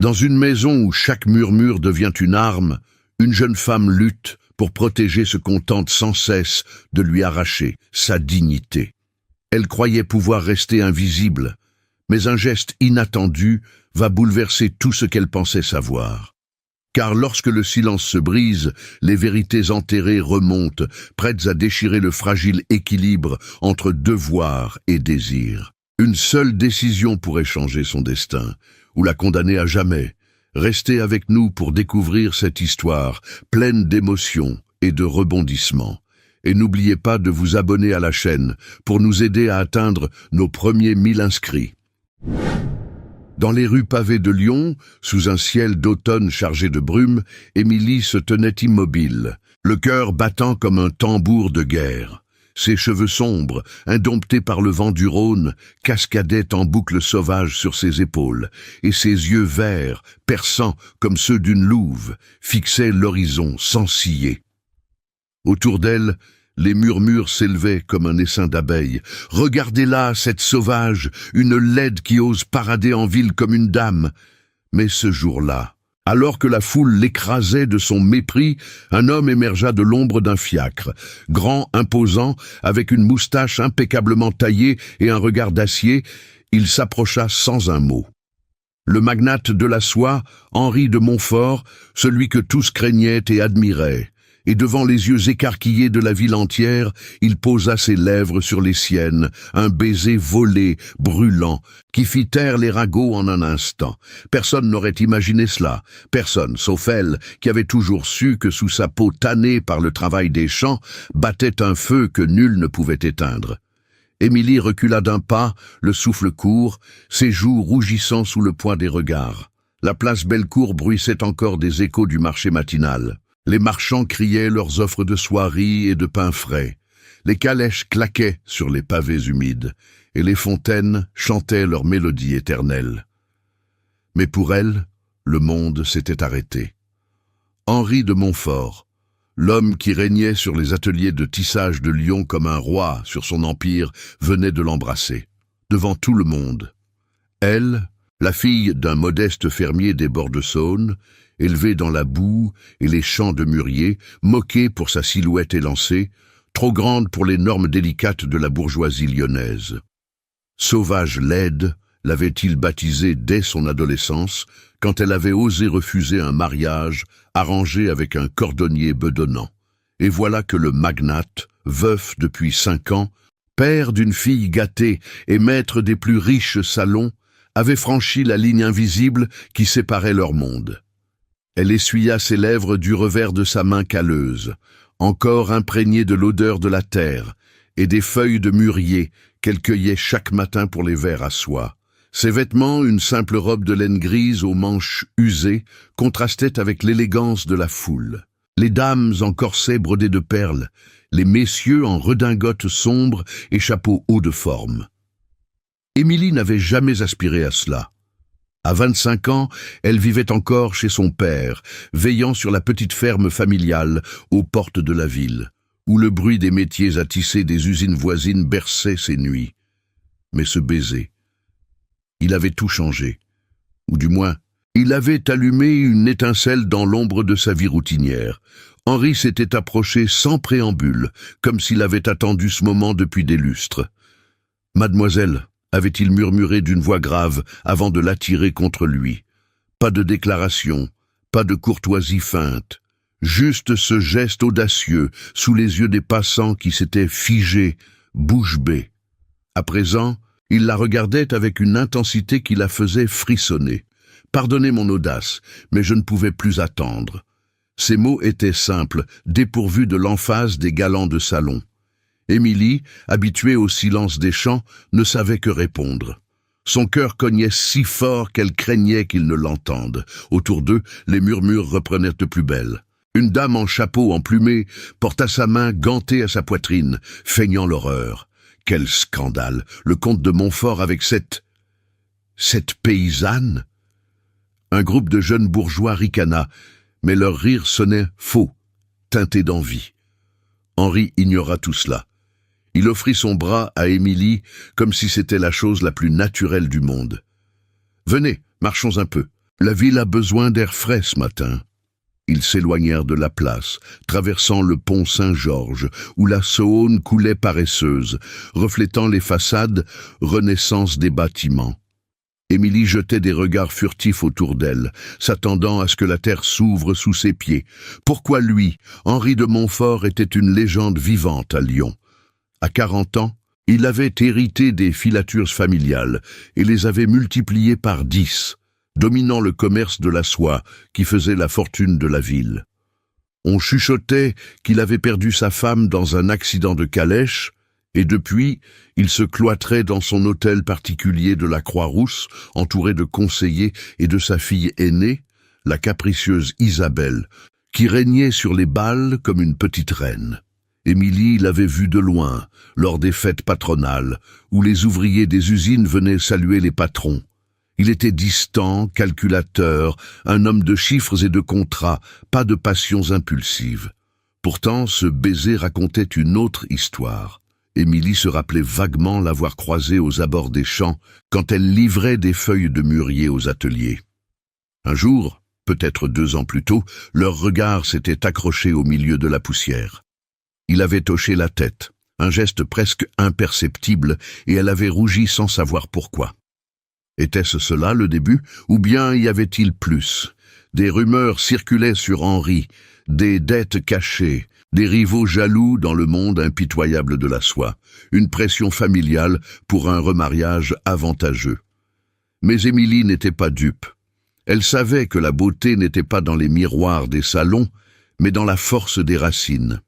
Dans une maison où chaque murmure devient une arme, une jeune femme lutte pour protéger ce qu'on tente sans cesse de lui arracher, sa dignité. Elle croyait pouvoir rester invisible, mais un geste inattendu va bouleverser tout ce qu'elle pensait savoir. Car lorsque le silence se brise, les vérités enterrées remontent, prêtes à déchirer le fragile équilibre entre devoir et désir. Une seule décision pourrait changer son destin, ou la condamner à jamais. Restez avec nous pour découvrir cette histoire, pleine d'émotions et de rebondissements. Et n'oubliez pas de vous abonner à la chaîne pour nous aider à atteindre nos premiers 1000 inscrits. Dans les rues pavées de Lyon, sous un ciel d'automne chargé de brume, Émilie se tenait immobile, le cœur battant comme un tambour de guerre. Ses cheveux sombres, indomptés par le vent du Rhône, cascadaient en boucles sauvages sur ses épaules, et ses yeux verts, perçants comme ceux d'une louve, fixaient l'horizon sans ciller. Autour d'elle, les murmures s'élevaient comme un essaim d'abeilles. « Regardez-la, cette sauvage, une laide qui ose parader en ville comme une dame !» Mais ce jour-là, alors que la foule l'écrasait de son mépris, un homme émergea de l'ombre d'un fiacre, grand, imposant, avec une moustache impeccablement taillée et un regard d'acier. Il s'approcha sans un mot. Le magnate de la soie, Henri de Montfort, celui que tous craignaient et admiraient. Et devant les yeux écarquillés de la ville entière, il posa ses lèvres sur les siennes, un baiser volé, brûlant, qui fit taire les ragots en un instant. Personne n'aurait imaginé cela, personne, sauf elle, qui avait toujours su que sous sa peau tannée par le travail des champs, battait un feu que nul ne pouvait éteindre. Émilie recula d'un pas, le souffle court, ses joues rougissant sous le poids des regards. La place Bellecour bruissait encore des échos du marché matinal. Les marchands criaient leurs offres de soieries et de pain frais. Les calèches claquaient sur les pavés humides, et les fontaines chantaient leur mélodie éternelle. Mais pour elle, le monde s'était arrêté. Henri de Montfort, l'homme qui régnait sur les ateliers de tissage de Lyon comme un roi sur son empire, venait de l'embrasser, devant tout le monde. Elle, la fille d'un modeste fermier des bords de Saône, élevée dans la boue et les champs de mûriers, moquée pour sa silhouette élancée, trop grande pour les normes délicates de la bourgeoisie lyonnaise. Sauvage laide, l'avait-il baptisée dès son adolescence, quand elle avait osé refuser un mariage arrangé avec un cordonnier bedonnant. Et voilà que le magnate, veuf depuis 5 ans, père d'une fille gâtée et maître des plus riches salons, avait franchi la ligne invisible qui séparait leur monde. Elle essuya ses lèvres du revers de sa main calleuse, encore imprégnée de l'odeur de la terre et des feuilles de mûrier qu'elle cueillait chaque matin pour les verres à soie. Ses vêtements, une simple robe de laine grise aux manches usées, contrastaient avec l'élégance de la foule. Les dames en corsets brodés de perles, les messieurs en redingotes sombres et chapeaux hauts de forme. Émilie n'avait jamais aspiré à cela. À 25 ans, elle vivait encore chez son père, veillant sur la petite ferme familiale aux portes de la ville, où le bruit des métiers à tisser des usines voisines berçait ses nuits. Mais ce baiser, il avait tout changé. Ou du moins, il avait allumé une étincelle dans l'ombre de sa vie routinière. Henri s'était approché sans préambule, comme s'il avait attendu ce moment depuis des lustres. « Mademoiselle », avait-il murmuré d'une voix grave avant de l'attirer contre lui. Pas de déclaration, pas de courtoisie feinte, juste ce geste audacieux sous les yeux des passants qui s'étaient figés, bouche bée. À présent, il la regardait avec une intensité qui la faisait frissonner. « Pardonnez mon audace, mais je ne pouvais plus attendre. » Ces mots étaient simples, dépourvus de l'emphase des galants de salon. Émilie, habituée au silence des champs, ne savait que répondre. Son cœur cognait si fort qu'elle craignait qu'il ne l'entende. Autour d'eux, les murmures reprenaient de plus belle. Une dame en chapeau emplumé porta sa main gantée à sa poitrine, feignant l'horreur. Quel scandale! Le comte de Montfort avec cette paysanne? Un groupe de jeunes bourgeois ricana, mais leur rire sonnait faux, teinté d'envie. Henri ignora tout cela. Il offrit son bras à Émilie comme si c'était la chose la plus naturelle du monde. « Venez, marchons un peu. La ville a besoin d'air frais ce matin. » Ils s'éloignèrent de la place, traversant le pont Saint-Georges, où la Saône coulait paresseuse, reflétant les façades, renaissance des bâtiments. Émilie jetait des regards furtifs autour d'elle, s'attendant à ce que la terre s'ouvre sous ses pieds. Pourquoi lui, Henri de Montfort, était une légende vivante à Lyon? À 40 ans, il avait hérité des filatures familiales et les avait multipliées par 10. Dominant le commerce de la soie qui faisait la fortune de la ville. On chuchotait qu'il avait perdu sa femme dans un accident de calèche, et depuis, il se cloîtrait dans son hôtel particulier de la Croix-Rousse, entouré de conseillers et de sa fille aînée, la capricieuse Isabelle, qui régnait sur les bals comme une petite reine. Émilie l'avait vue de loin, lors des fêtes patronales, où les ouvriers des usines venaient saluer les patrons. Il était distant, calculateur, un homme de chiffres et de contrats, pas de passions impulsives. Pourtant, ce baiser racontait une autre histoire. Émilie se rappelait vaguement l'avoir croisé aux abords des champs, quand elle livrait des feuilles de mûrier aux ateliers. Un jour, peut-être 2 ans plus tôt, leurs regards s'étaient accrochés au milieu de la poussière. Il avait hoché la tête, un geste presque imperceptible, et elle avait rougi sans savoir pourquoi. Était-ce cela le début, ou bien y avait-il plus? Des rumeurs circulaient sur Henri, des dettes cachées, des rivaux jaloux dans le monde impitoyable de la soie, une pression familiale pour un remariage avantageux. Mais Émilie n'était pas dupe. Elle savait que la beauté n'était pas dans les miroirs des salons, mais dans la force des racines.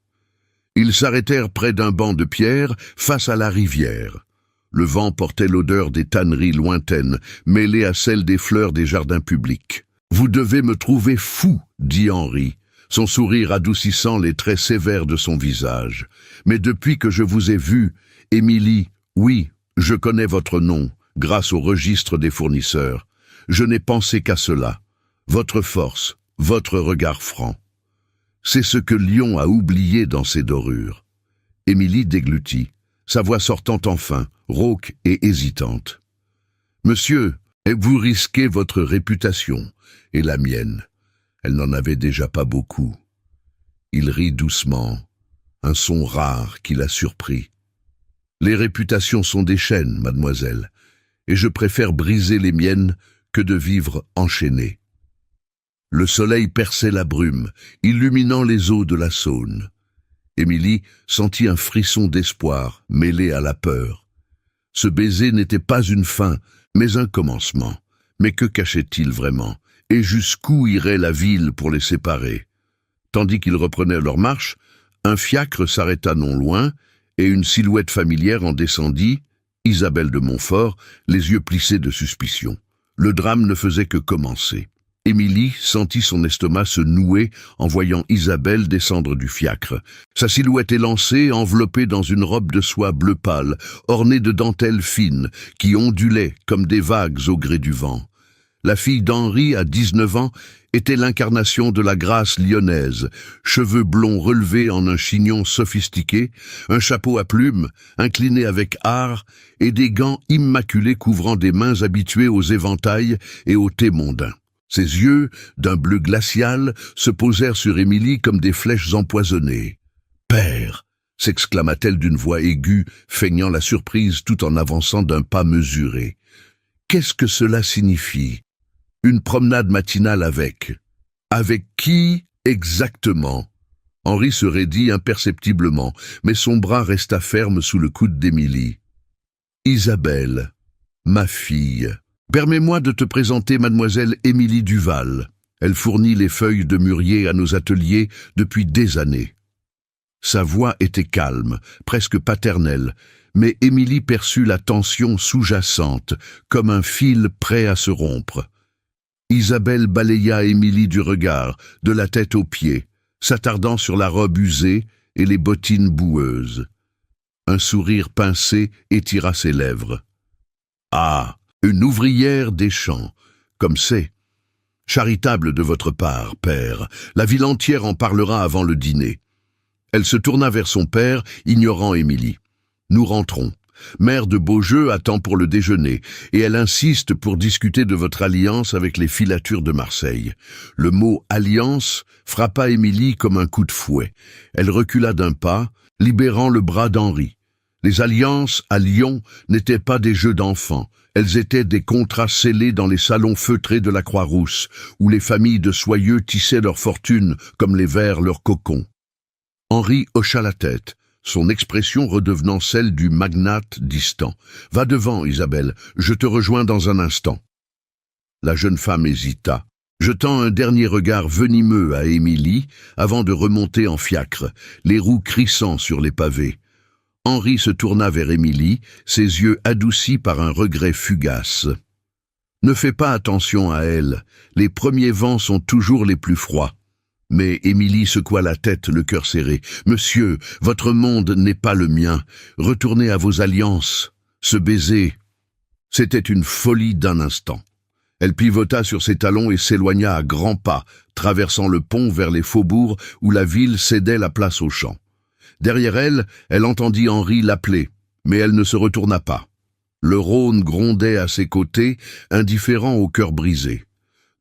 Ils s'arrêtèrent près d'un banc de pierre, face à la rivière. Le vent portait l'odeur des tanneries lointaines, mêlée à celle des fleurs des jardins publics. « Vous devez me trouver fou, » dit Henri, son sourire adoucissant les traits sévères de son visage. « Mais depuis que je vous ai vu, Émilie, oui, je connais votre nom, grâce au registre des fournisseurs. Je n'ai pensé qu'à cela. Votre force, votre regard franc. C'est ce que Lyon a oublié dans ses dorures. » Émilie déglutit, sa voix sortant enfin, rauque et hésitante. « Monsieur, vous risquez votre réputation, et la mienne. Elle n'en avait déjà pas beaucoup. » Il rit doucement, un son rare qui la surprit. « Les réputations sont des chaînes, mademoiselle, et je préfère briser les miennes que de vivre enchaîné. » Le soleil perçait la brume, illuminant les eaux de la Saône. Émilie sentit un frisson d'espoir mêlé à la peur. Ce baiser n'était pas une fin, mais un commencement. Mais que cachait-il vraiment? Et jusqu'où irait la ville pour les séparer? Tandis qu'ils reprenaient leur marche, un fiacre s'arrêta non loin, et une silhouette familière en descendit, Isabelle de Montfort, les yeux plissés de suspicion. Le drame ne faisait que commencer. Émilie sentit son estomac se nouer en voyant Isabelle descendre du fiacre. Sa silhouette élancée, enveloppée dans une robe de soie bleu pâle, ornée de dentelles fines, qui ondulaient comme des vagues au gré du vent. La fille d'Henri, à 19 ans, était l'incarnation de la grâce lyonnaise, cheveux blonds relevés en un chignon sophistiqué, un chapeau à plumes, incliné avec art, et des gants immaculés couvrant des mains habituées aux éventails et aux thés mondains. Ses yeux, d'un bleu glacial, se posèrent sur Émilie comme des flèches empoisonnées. « Père !» s'exclama-t-elle d'une voix aiguë, feignant la surprise tout en avançant d'un pas mesuré. « Qu'est-ce que cela signifie ? Une promenade matinale avec... Avec qui exactement ?» Henri se raidit imperceptiblement, mais son bras resta ferme sous le coude d'Émilie. « Isabelle, ma fille. Permets-moi de te présenter mademoiselle Émilie Duval. Elle fournit les feuilles de mûrier à nos ateliers depuis des années. » Sa voix était calme, presque paternelle, mais Émilie perçut la tension sous-jacente, comme un fil prêt à se rompre. Isabelle balaya Émilie du regard, de la tête aux pieds, s'attardant sur la robe usée et les bottines boueuses. Un sourire pincé étira ses lèvres. « Ah, une ouvrière des champs, comme c'est. Charitable de votre part, père, la ville entière en parlera avant le dîner. » Elle se tourna vers son père, ignorant Émilie. « Nous rentrons. Mère de Beaujeu attend pour le déjeuner, et elle insiste pour discuter de votre alliance avec les filatures de Marseille. Le mot « alliance » frappa Émilie comme un coup de fouet. Elle recula d'un pas, libérant le bras d'Henri. Les alliances, à Lyon, n'étaient pas des jeux d'enfants. Elles étaient des contrats scellés dans les salons feutrés de la Croix-Rousse, où les familles de soyeux tissaient leur fortune comme les vers leur cocon. Henri hocha la tête, son expression redevenant celle du magnate distant. « Va devant, Isabelle, je te rejoins dans un instant. » La jeune femme hésita, jetant un dernier regard venimeux à Émilie avant de remonter en fiacre, les roues crissant sur les pavés. Henri se tourna vers Émilie, ses yeux adoucis par un regret fugace. « Ne fais pas attention à elle, les premiers vents sont toujours les plus froids. » Mais Émilie secoua la tête, le cœur serré. « Monsieur, votre monde n'est pas le mien. Retournez à vos alliances. Ce baiser... » C'était une folie d'un instant. Elle pivota sur ses talons et s'éloigna à grands pas, traversant le pont vers les faubourgs où la ville cédait la place aux champs. Derrière elle, elle entendit Henri l'appeler, mais elle ne se retourna pas. Le Rhône grondait à ses côtés, indifférent au cœur brisé.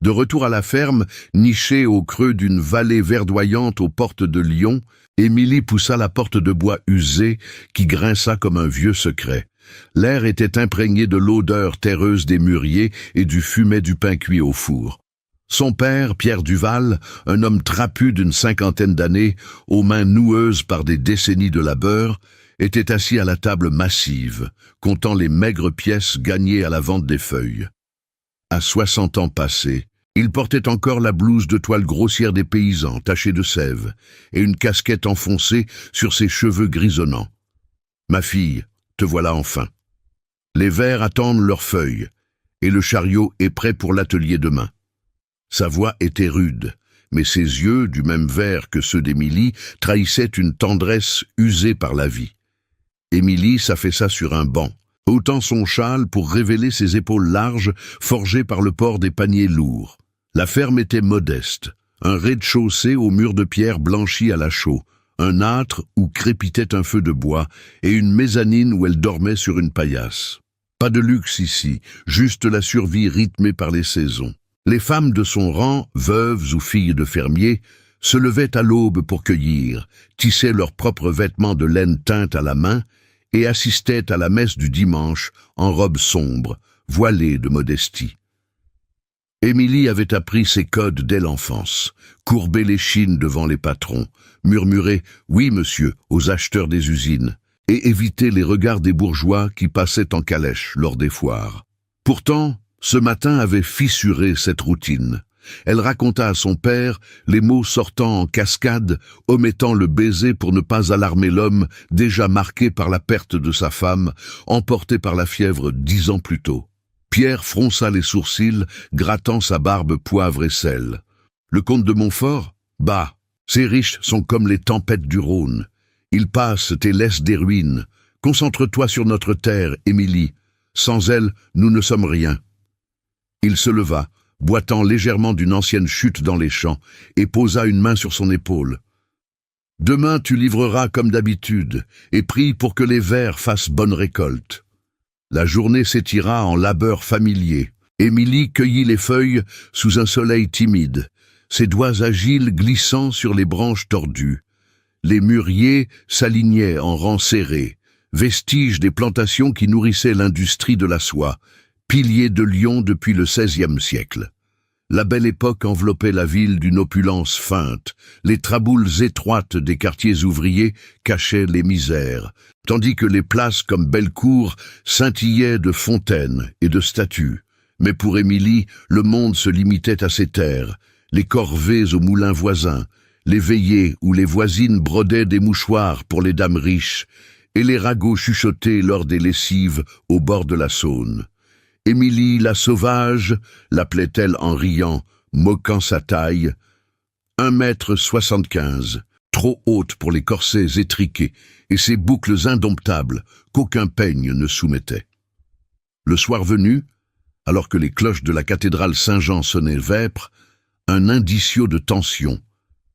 De retour à la ferme, nichée au creux d'une vallée verdoyante aux portes de Lyon, Émilie poussa la porte de bois usée qui grinça comme un vieux secret. L'air était imprégné de l'odeur terreuse des mûriers et du fumet du pain cuit au four. Son père, Pierre Duval, un homme trapu d'une 50aine d'années, aux mains noueuses par des décennies de labeur, était assis à la table massive, comptant les maigres pièces gagnées à la vente des feuilles. À 60 ans passés, il portait encore la blouse de toile grossière des paysans, tachée de sève, et une casquette enfoncée sur ses cheveux grisonnants. « Ma fille, te voilà enfin. Les vers attendent leurs feuilles, et le chariot est prêt pour l'atelier demain. » Sa voix était rude, mais ses yeux, du même vert que ceux d'Émilie, trahissaient une tendresse usée par la vie. Émilie s'affaissa sur un banc, ôtant son châle pour révéler ses épaules larges, forgées par le port des paniers lourds. La ferme était modeste, un rez-de-chaussée aux murs de pierre blanchis à la chaux, un âtre où crépitait un feu de bois et une mezzanine où elle dormait sur une paillasse. Pas de luxe ici, juste la survie rythmée par les saisons. Les femmes de son rang, veuves ou filles de fermiers, se levaient à l'aube pour cueillir, tissaient leurs propres vêtements de laine teinte à la main et assistaient à la messe du dimanche en robe sombre, voilée de modestie. Émilie avait appris ces codes dès l'enfance, courber l'échine devant les patrons, murmurer « oui, monsieur » aux acheteurs des usines, et éviter les regards des bourgeois qui passaient en calèche lors des foires. Pourtant, ce matin avait fissuré cette routine. Elle raconta à son père les mots sortant en cascade, omettant le baiser pour ne pas alarmer l'homme déjà marqué par la perte de sa femme, emporté par la fièvre 10 ans plus tôt. Pierre fronça les sourcils, grattant sa barbe poivre et sel. Le comte de Montfort? Bah, ces riches sont comme les tempêtes du Rhône. Ils passent et laissent des ruines. Concentre-toi sur notre terre, Émilie. Sans elle, nous ne sommes rien. Il se leva, boitant légèrement d'une ancienne chute dans les champs, et posa une main sur son épaule. « Demain tu livreras comme d'habitude, et prie pour que les vers fassent bonne récolte. » La journée s'étira en labeur familier. Émilie cueillit les feuilles sous un soleil timide, ses doigts agiles glissant sur les branches tordues. Les mûriers s'alignaient en rangs serrés, vestiges des plantations qui nourrissaient l'industrie de la soie, piliers de Lyon depuis le XVIe siècle. La belle époque enveloppait la ville d'une opulence feinte, les traboules étroites des quartiers ouvriers cachaient les misères, tandis que les places comme Bellecour scintillaient de fontaines et de statues. Mais pour Émilie, le monde se limitait à ses terres, les corvées aux moulins voisins, les veillées où les voisines brodaient des mouchoirs pour les dames riches, et les ragots chuchotés lors des lessives au bord de la Saône. Émilie la sauvage, l'appelait-elle en riant, moquant sa taille, 1,75 m, trop haute pour les corsets étriqués, et ses boucles indomptables qu'aucun peigne ne soumettait. Le soir venu, alors que les cloches de la cathédrale Saint-Jean sonnaient vêpres, un indicio de tension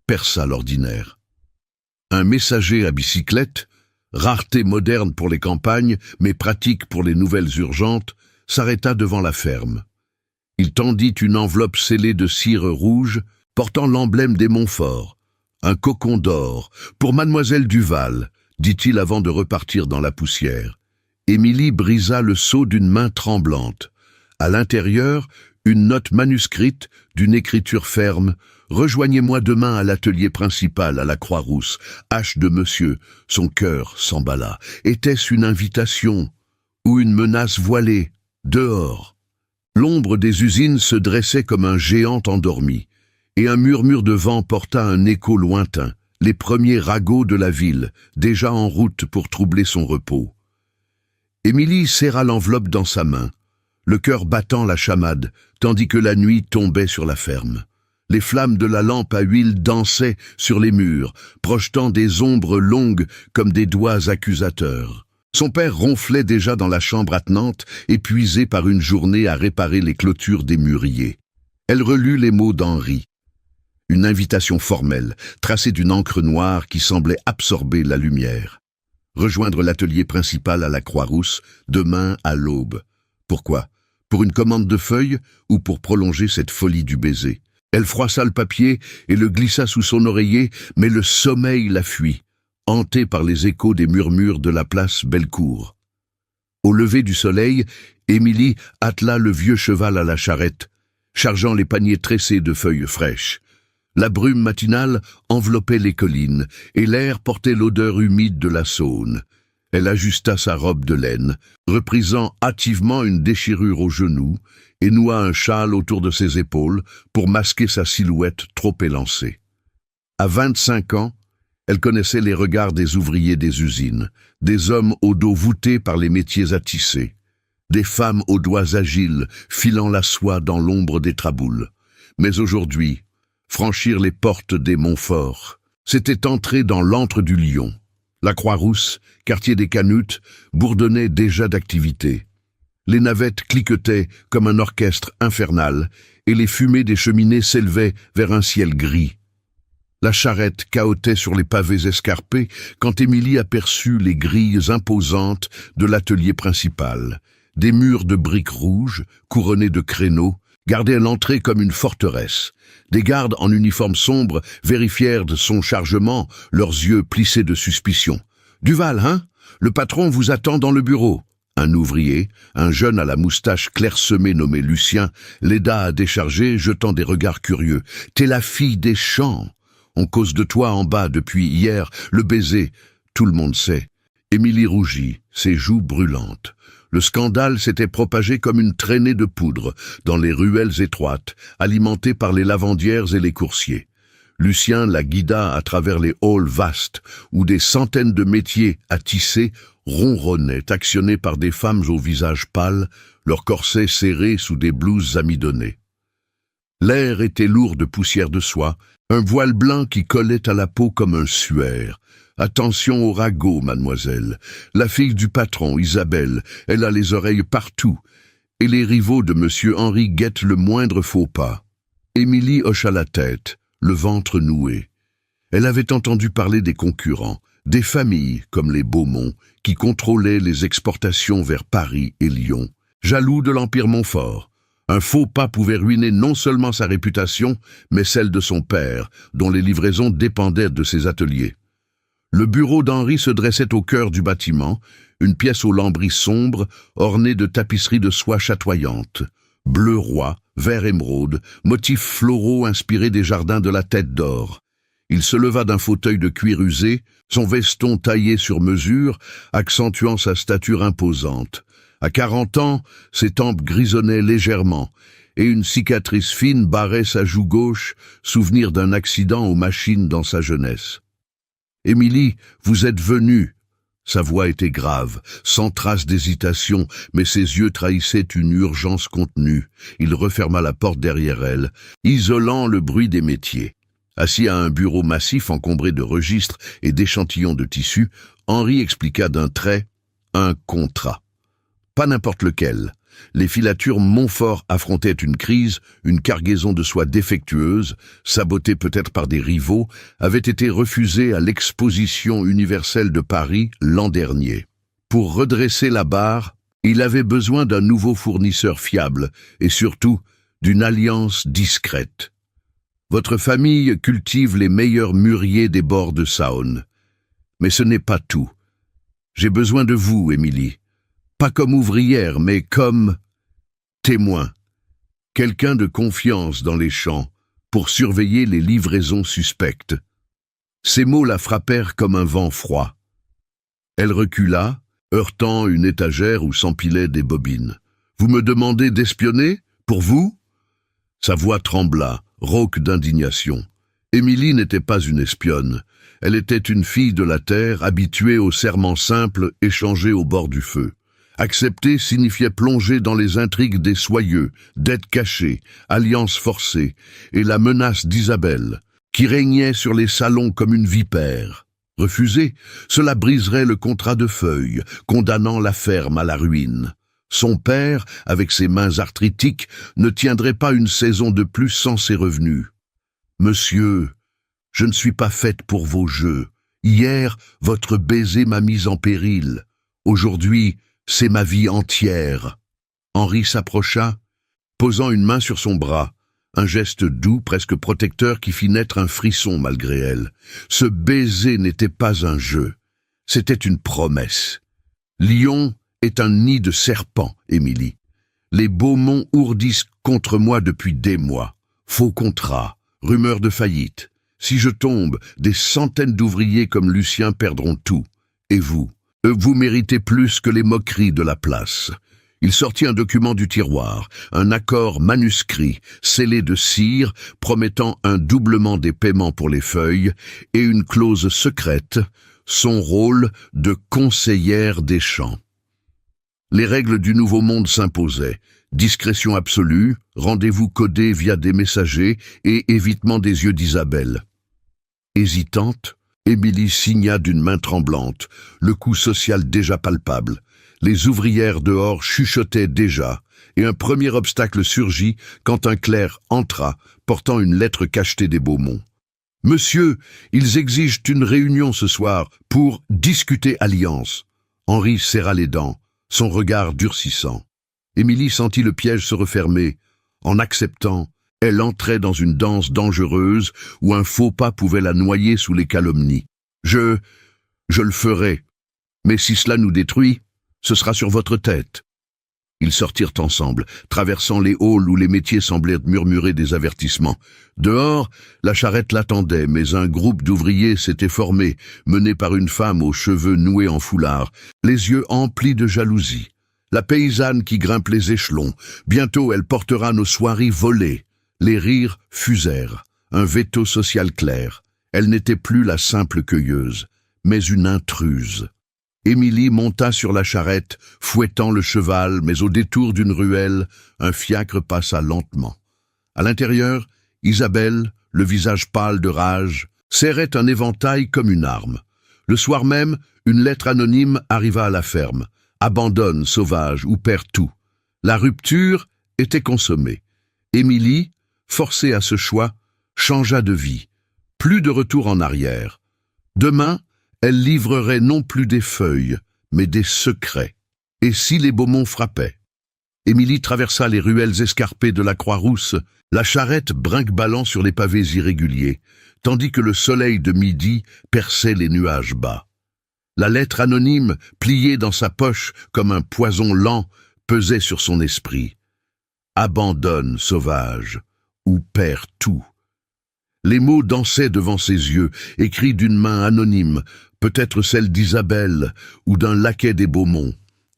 perça l'ordinaire. Un messager à bicyclette, rareté moderne pour les campagnes, mais pratique pour les nouvelles urgentes, s'arrêta devant la ferme. Il tendit une enveloppe scellée de cire rouge, portant l'emblème des Montfort. Un cocon d'or, pour mademoiselle Duval, dit-il avant de repartir dans la poussière. Émilie brisa le sceau d'une main tremblante. À l'intérieur, une note manuscrite, d'une écriture ferme. « Rejoignez-moi demain à l'atelier principal à la Croix-Rousse. H de monsieur. » Son cœur s'emballa. Était-ce une invitation ou une menace voilée? Dehors. L'ombre des usines se dressait comme un géant endormi, et un murmure de vent porta un écho lointain, les premiers ragots de la ville, déjà en route pour troubler son repos. Émilie serra l'enveloppe dans sa main, le cœur battant la chamade, tandis que la nuit tombait sur la ferme. Les flammes de la lampe à huile dansaient sur les murs, projetant des ombres longues comme des doigts accusateurs. Son père ronflait déjà dans la chambre attenante, épuisé par une journée à réparer les clôtures des mûriers. Elle relut les mots d'Henri. Une invitation formelle, tracée d'une encre noire qui semblait absorber la lumière. Rejoindre l'atelier principal à la Croix-Rousse, demain à l'aube. Pourquoi? Pour une commande de feuilles ou pour prolonger cette folie du baiser? Elle froissa le papier et le glissa sous son oreiller, mais le sommeil la fuit, hanté par les échos des murmures de la place Bellecour. Au lever du soleil, Émilie attela le vieux cheval à la charrette, chargeant les paniers tressés de feuilles fraîches. La brume matinale enveloppait les collines, et l'air portait l'odeur humide de la Saône. Elle ajusta sa robe de laine, reprisant hâtivement une déchirure au genou, et noua un châle autour de ses épaules pour masquer sa silhouette trop élancée. À 25 ans, elle connaissait les regards des ouvriers des usines, des hommes au dos voûté par les métiers à tisser, des femmes aux doigts agiles filant la soie dans l'ombre des traboules. Mais aujourd'hui, franchir les portes des Montfort, c'était entrer dans l'antre du lion. La Croix-Rousse, quartier des Canutes, bourdonnait déjà d'activité. Les navettes cliquetaient comme un orchestre infernal, et les fumées des cheminées s'élevaient vers un ciel gris. La charrette cahotait sur les pavés escarpés quand Émilie aperçut les grilles imposantes de l'atelier principal. Des murs de briques rouges, couronnés de créneaux, gardaient l'entrée comme une forteresse. Des gardes en uniforme sombre vérifièrent de son chargement, leurs yeux plissés de suspicion. « Duval, hein? Le patron vous attend dans le bureau. » Un ouvrier, un jeune à la moustache clairsemée nommé Lucien, l'aida à décharger, jetant des regards curieux. « T'es la fille des champs. On cause de toi en bas depuis hier, le baiser. Tout le monde sait. » Émilie rougit, ses joues brûlantes. Le scandale s'était propagé comme une traînée de poudre dans les ruelles étroites, alimentées par les lavandières et les coursiers. Lucien la guida à travers les halls vastes, où des centaines de métiers à tisser ronronnaient, actionnés par des femmes au visage pâle, leurs corsets serrés sous des blouses amidonnées. L'air était lourd de poussière de soie, un voile blanc qui collait à la peau comme un suaire. « Attention au ragot, mademoiselle. La fille du patron, Isabelle, elle a les oreilles partout. Et les rivaux de monsieur Henri guettent le moindre faux pas. » Émilie hocha la tête, le ventre noué. Elle avait entendu parler des concurrents, des familles comme les Beaumont, qui contrôlaient les exportations vers Paris et Lyon, jaloux de l'Empire Montfort. Un faux pas pouvait ruiner non seulement sa réputation, mais celle de son père, dont les livraisons dépendaient de ses ateliers. Le bureau d'Henri se dressait au cœur du bâtiment, une pièce aux lambris sombres, ornée de tapisseries de soie chatoyantes. Bleu roi, vert émeraude, motifs floraux inspirés des jardins de la Tête d'Or. Il se leva d'un fauteuil de cuir usé, son veston taillé sur mesure, accentuant sa stature imposante. À 40 ans, ses tempes grisonnaient légèrement, et une cicatrice fine barrait sa joue gauche, souvenir d'un accident aux machines dans sa jeunesse. « Émilie, vous êtes venue !» Sa voix était grave, sans trace d'hésitation, mais ses yeux trahissaient une urgence contenue. Il referma la porte derrière elle, isolant le bruit des métiers. Assis à un bureau massif encombré de registres et d'échantillons de tissu, Henri expliqua d'un trait un contrat. Pas n'importe lequel, Les filatures Montfort affrontaient une crise, une cargaison de soie défectueuse, sabotée peut-être par des rivaux, avait été refusée à l'exposition universelle de Paris l'an dernier. Pour redresser la barre, il avait besoin d'un nouveau fournisseur fiable et surtout d'une alliance discrète. Votre famille cultive les meilleurs mûriers des bords de Saône. Mais ce n'est pas tout. J'ai besoin de vous, Émilie. Pas comme ouvrière, mais comme témoin. Quelqu'un de confiance dans les champs pour surveiller les livraisons suspectes. Ces mots la frappèrent comme un vent froid. Elle recula, heurtant une étagère où s'empilaient des bobines. « Vous me demandez d'espionner? Pour vous ?» Sa voix trembla, rauque d'indignation. Émilie n'était pas une espionne. Elle était une fille de la terre, habituée aux serments simples échangés au bord du feu. Accepter signifiait plonger dans les intrigues des soyeux, dettes cachées, alliances forcées, et la menace d'Isabelle, qui régnait sur les salons comme une vipère. Refuser, cela briserait le contrat de Feuille, condamnant la ferme à la ruine. Son père, avec ses mains arthritiques, ne tiendrait pas une saison de plus sans ses revenus. « Monsieur, je ne suis pas faite pour vos jeux. Hier, votre baiser m'a mise en péril. Aujourd'hui, c'est ma vie entière. » Henri s'approcha, posant une main sur son bras, un geste doux, presque protecteur qui fit naître un frisson malgré elle. Ce baiser n'était pas un jeu, c'était une promesse. Lyon est un nid de serpents, Émilie. Les Beaumont ourdissent contre moi depuis des mois. Faux contrats, rumeurs de faillite. Si je tombe, des centaines d'ouvriers comme Lucien perdront tout. Et vous méritez plus que les moqueries de la place. Il sortit un document du tiroir, un accord manuscrit, scellé de cire, promettant un doublement des paiements pour les feuilles, et une clause secrète, son rôle de conseillère des champs. Les règles du Nouveau Monde s'imposaient. Discrétion absolue, rendez-vous codé via des messagers et évitement des yeux d'Isabelle. Hésitante, Émilie signa d'une main tremblante, le coup social déjà palpable. Les ouvrières dehors chuchotaient déjà, et un premier obstacle surgit quand un clerc entra, portant une lettre cachetée des Beaumont. « Monsieur, ils exigent une réunion ce soir pour discuter alliance. » Henri serra les dents, son regard durcissant. Émilie sentit le piège se refermer. En acceptant, elle entrait dans une danse dangereuse où un faux pas pouvait la noyer sous les calomnies. « Je le ferai, mais si cela nous détruit, ce sera sur votre tête. » Ils sortirent ensemble, traversant les halls où les métiers semblaient murmurer des avertissements. Dehors, la charrette l'attendait, mais un groupe d'ouvriers s'était formé, mené par une femme aux cheveux noués en foulard, les yeux emplis de jalousie. La paysanne qui grimpe les échelons. Bientôt, elle portera nos soieries volées. Les rires fusèrent, un veto social clair. Elle n'était plus la simple cueilleuse, mais une intruse. Émilie monta sur la charrette, fouettant le cheval, mais au détour d'une ruelle, un fiacre passa lentement. À l'intérieur, Isabelle, le visage pâle de rage, serrait un éventail comme une arme. Le soir même, une lettre anonyme arriva à la ferme. Abandonne, sauvage, ou perds tout. La rupture était consommée. Émilie, forcée à ce choix, changea de vie. Plus de retour en arrière. Demain, elle livrerait non plus des feuilles, mais des secrets. Et si les Beaumont frappaient? Émilie traversa les ruelles escarpées de la Croix-Rousse, la charrette brinque-ballant sur les pavés irréguliers, tandis que le soleil de midi perçait les nuages bas. La lettre anonyme, pliée dans sa poche comme un poison lent, pesait sur son esprit. Abandonne, sauvage, ou perds tout. Les mots dansaient devant ses yeux, écrits d'une main anonyme, peut-être celle d'Isabelle ou d'un laquais des Beaumont.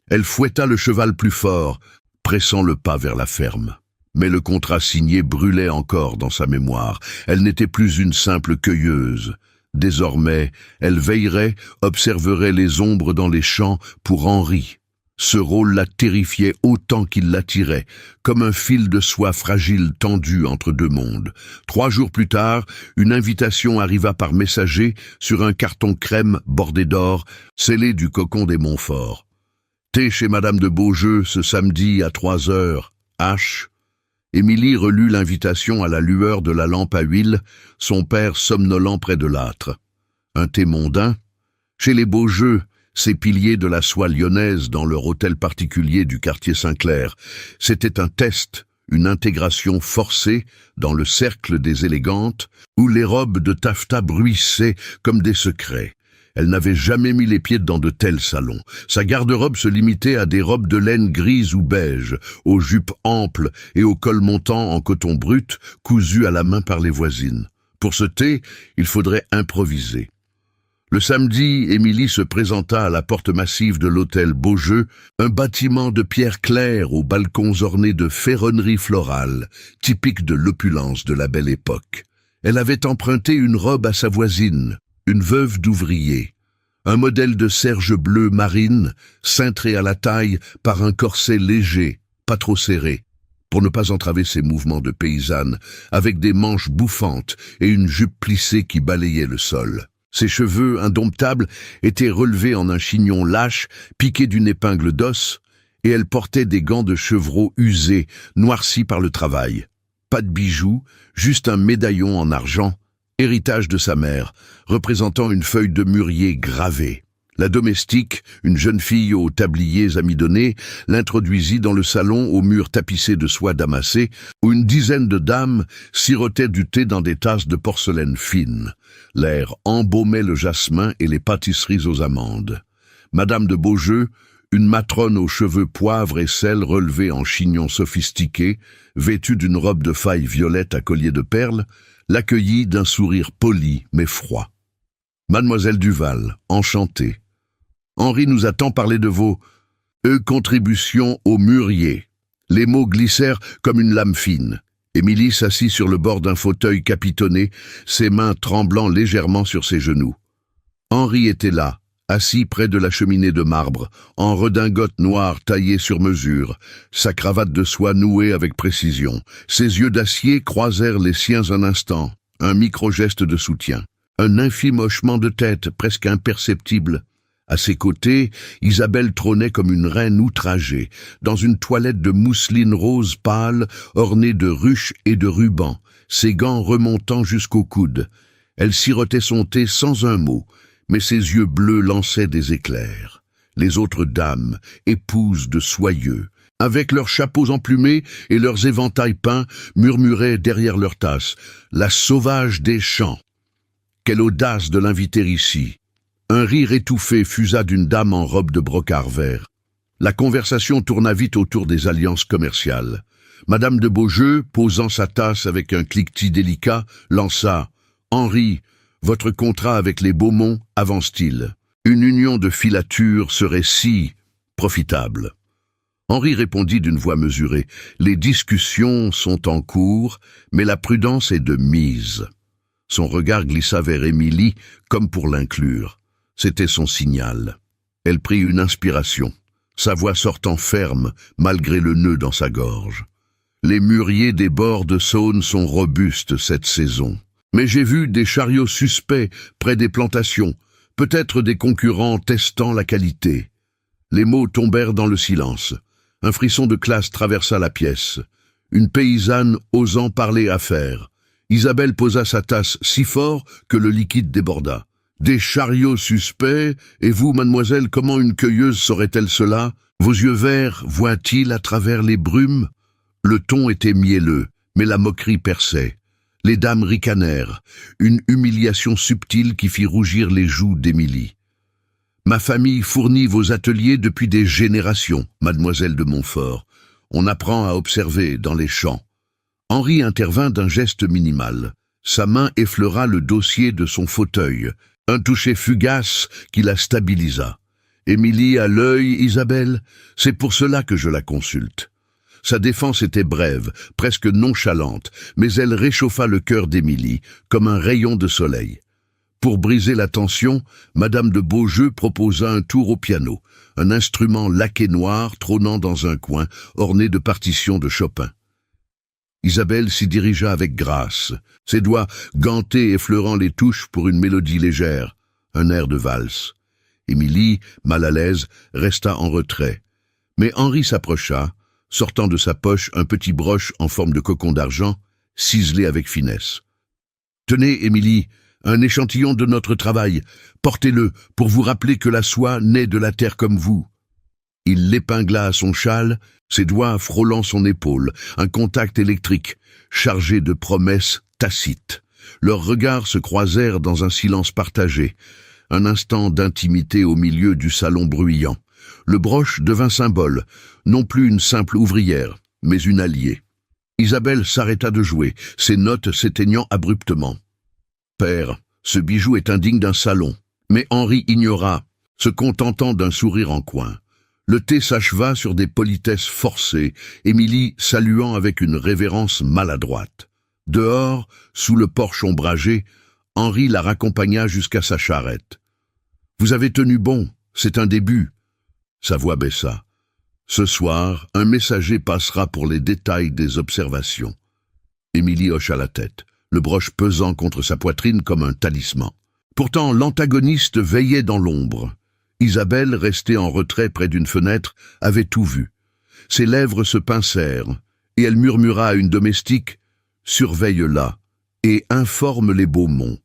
Elle fouetta le cheval plus fort, pressant le pas vers la ferme. Mais le contrat signé brûlait encore dans sa mémoire. Elle n'était plus une simple cueilleuse. Désormais, elle veillerait, observerait les ombres dans les champs pour Henri. Ce rôle la terrifiait autant qu'il l'attirait, comme un fil de soie fragile tendu entre deux mondes. 3 jours plus tard, une invitation arriva par messager sur un carton crème bordé d'or, scellé du cocon des Montfort. Thé chez Madame de Beaujeu ce samedi à 3 heures. H. Émilie relut l'invitation à la lueur de la lampe à huile, son père somnolent près de l'âtre. Un thé mondain. Chez les Beaujeu, ces piliers de la soie lyonnaise dans leur hôtel particulier du quartier Saint-Clair. C'était un test, une intégration forcée dans le cercle des élégantes, où les robes de taffetas bruissaient comme des secrets. Elle n'avait jamais mis les pieds dans de tels salons. Sa garde-robe se limitait à des robes de laine grise ou beige, aux jupes amples et aux cols montants en coton brut, cousus à la main par les voisines. Pour ce thé, il faudrait improviser. Le samedi, Émilie se présenta à la porte massive de l'hôtel Beaujeu, un bâtiment de pierre claire aux balcons ornés de ferronneries florales, typique de l'opulence de la belle époque. Elle avait emprunté une robe à sa voisine, une veuve d'ouvrier, un modèle de serge bleu marine, cintré à la taille par un corset léger, pas trop serré, pour ne pas entraver ses mouvements de paysanne, avec des manches bouffantes et une jupe plissée qui balayait le sol. Ses cheveux indomptables étaient relevés en un chignon lâche, piqué d'une épingle d'os, et elle portait des gants de chevreau usés, noircis par le travail. Pas de bijoux, juste un médaillon en argent, héritage de sa mère, représentant une feuille de mûrier gravée. La domestique, une jeune fille aux tabliers amidonnés, l'introduisit dans le salon aux murs tapissés de soie damassée, où une dizaine de dames sirotaient du thé dans des tasses de porcelaine fine. L'air embaumait le jasmin et les pâtisseries aux amandes. Madame de Beaujeu, une matrone aux cheveux poivre et sel relevés en chignon sophistiqué, vêtue d'une robe de faille violette à collier de perles, l'accueillit d'un sourire poli mais froid. « Mademoiselle Duval, enchantée. Henri nous a tant parlé de vos contributions au mûrier. » Les mots glissèrent comme une lame fine. Émilie s'assit sur le bord d'un fauteuil capitonné, ses mains tremblant légèrement sur ses genoux. Henri était là, assis près de la cheminée de marbre, en redingote noire taillée sur mesure, sa cravate de soie nouée avec précision. Ses yeux d'acier croisèrent les siens un instant, un micro-geste de soutien. Un infime hochement de tête, presque imperceptible. À ses côtés, Isabelle trônait comme une reine outragée, dans une toilette de mousseline rose pâle, ornée de ruches et de rubans, ses gants remontant jusqu'au coude. Elle sirotait son thé sans un mot, mais ses yeux bleus lançaient des éclairs. Les autres dames, épouses de soyeux, avec leurs chapeaux emplumés et leurs éventails peints, murmuraient derrière leurs tasses « La sauvage des champs ». Quelle audace de l'inviter ici. Un rire étouffé fusa d'une dame en robe de brocart vert. La conversation tourna vite autour des alliances commerciales. Madame de Beaujeu, posant sa tasse avec un cliquetis délicat, lança « Henri, votre contrat avec les Beaumont avance-t-il? Une union de filature serait si profitable. » Henri répondit d'une voix mesurée « Les discussions sont en cours, mais la prudence est de mise. » Son regard glissa vers Émilie, comme pour l'inclure. C'était son signal. Elle prit une inspiration, sa voix sortant ferme, malgré le nœud dans sa gorge. Les mûriers des bords de Saône sont robustes cette saison. Mais j'ai vu des chariots suspects près des plantations, peut-être des concurrents testant la qualité. Les mots tombèrent dans le silence. Un frisson de classe traversa la pièce. Une paysanne osant parler affaires. Isabelle posa sa tasse si fort que le liquide déborda. « Des chariots suspects, et vous, mademoiselle, comment une cueilleuse saurait-elle cela? Vos yeux verts voient-ils à travers les brumes ?» Le ton était mielleux, mais la moquerie perçait. Les dames ricanèrent, une humiliation subtile qui fit rougir les joues d'Émilie. « Ma famille fournit vos ateliers depuis des générations, mademoiselle de Montfort. On apprend à observer dans les champs. » Henri intervint d'un geste minimal. Sa main effleura le dossier de son fauteuil, un toucher fugace qui la stabilisa. « Émilie a l'œil, Isabelle, c'est pour cela que je la consulte. » Sa défense était brève, presque nonchalante, mais elle réchauffa le cœur d'Émilie, comme un rayon de soleil. Pour briser la tension, Madame de Beaujeu proposa un tour au piano, un instrument laqué noir trônant dans un coin, orné de partitions de Chopin. Isabelle s'y dirigea avec grâce, ses doigts gantés effleurant les touches pour une mélodie légère, un air de valse. Émilie, mal à l'aise, resta en retrait, Mais Henri s'approcha, sortant de sa poche un petit broche en forme de cocon d'argent, ciselé avec finesse. « Tenez, Émilie, un échantillon de notre travail. Portez-le pour vous rappeler que la soie naît de la terre comme vous. » Il l'épingla à son châle, ses doigts frôlant son épaule, un contact électrique, chargé de promesses tacites. Leurs regards se croisèrent dans un silence partagé, un instant d'intimité au milieu du salon bruyant. Le broche devint symbole, non plus une simple ouvrière, mais une alliée. Isabelle s'arrêta de jouer, ses notes s'éteignant abruptement. « Père, ce bijou est indigne d'un salon. » Mais Henri ignora, se contentant d'un sourire en coin. Le thé s'acheva sur des politesses forcées, Émilie saluant avec une révérence maladroite. Dehors, sous le porche ombragé, Henri la raccompagna jusqu'à sa charrette. « Vous avez tenu bon, c'est un début. » Sa voix baissa. « Ce soir, un messager passera pour les détails des observations. » Émilie hocha la tête, le broche pesant contre sa poitrine comme un talisman. Pourtant, l'antagoniste veillait dans l'ombre. Isabelle, restée en retrait près d'une fenêtre, avait tout vu. Ses lèvres se pincèrent, et elle murmura à une domestique « Surveille-la et informe les Beaumont. »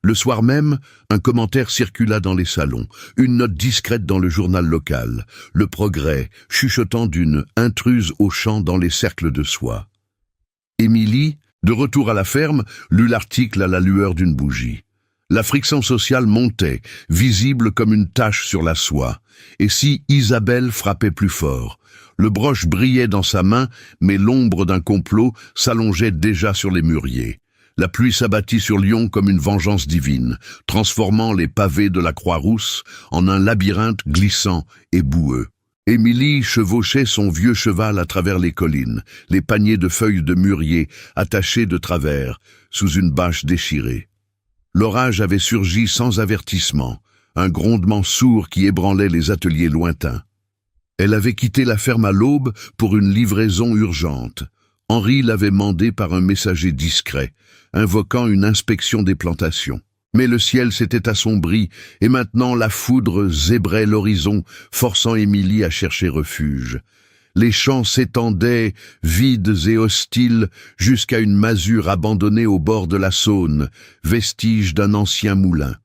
Le soir même, un commentaire circula dans les salons, une note discrète dans le journal local, Le Progrès, chuchotant d'une intruse au champ dans les cercles de soie. Émilie, de retour à la ferme, lut l'article à la lueur d'une bougie. La friction sociale montait, visible comme une tache sur la soie. Et si Isabelle frappait plus fort? Le broche brillait dans sa main, mais l'ombre d'un complot s'allongeait déjà sur les mûriers. La pluie s'abattit sur Lyon comme une vengeance divine, transformant les pavés de la Croix-Rousse en un labyrinthe glissant et boueux. Émilie chevauchait son vieux cheval à travers les collines, les paniers de feuilles de mûrier attachés de travers, sous une bâche déchirée. L'orage avait surgi sans avertissement, un grondement sourd qui ébranlait les ateliers lointains. Elle avait quitté la ferme à l'aube pour une livraison urgente. Henri l'avait mandé par un messager discret, invoquant une inspection des plantations. Mais le ciel s'était assombri, et maintenant la foudre zébrait l'horizon, forçant Émilie à chercher refuge. Les champs s'étendaient, vides et hostiles, jusqu'à une masure abandonnée au bord de la Saône, vestige d'un ancien moulin.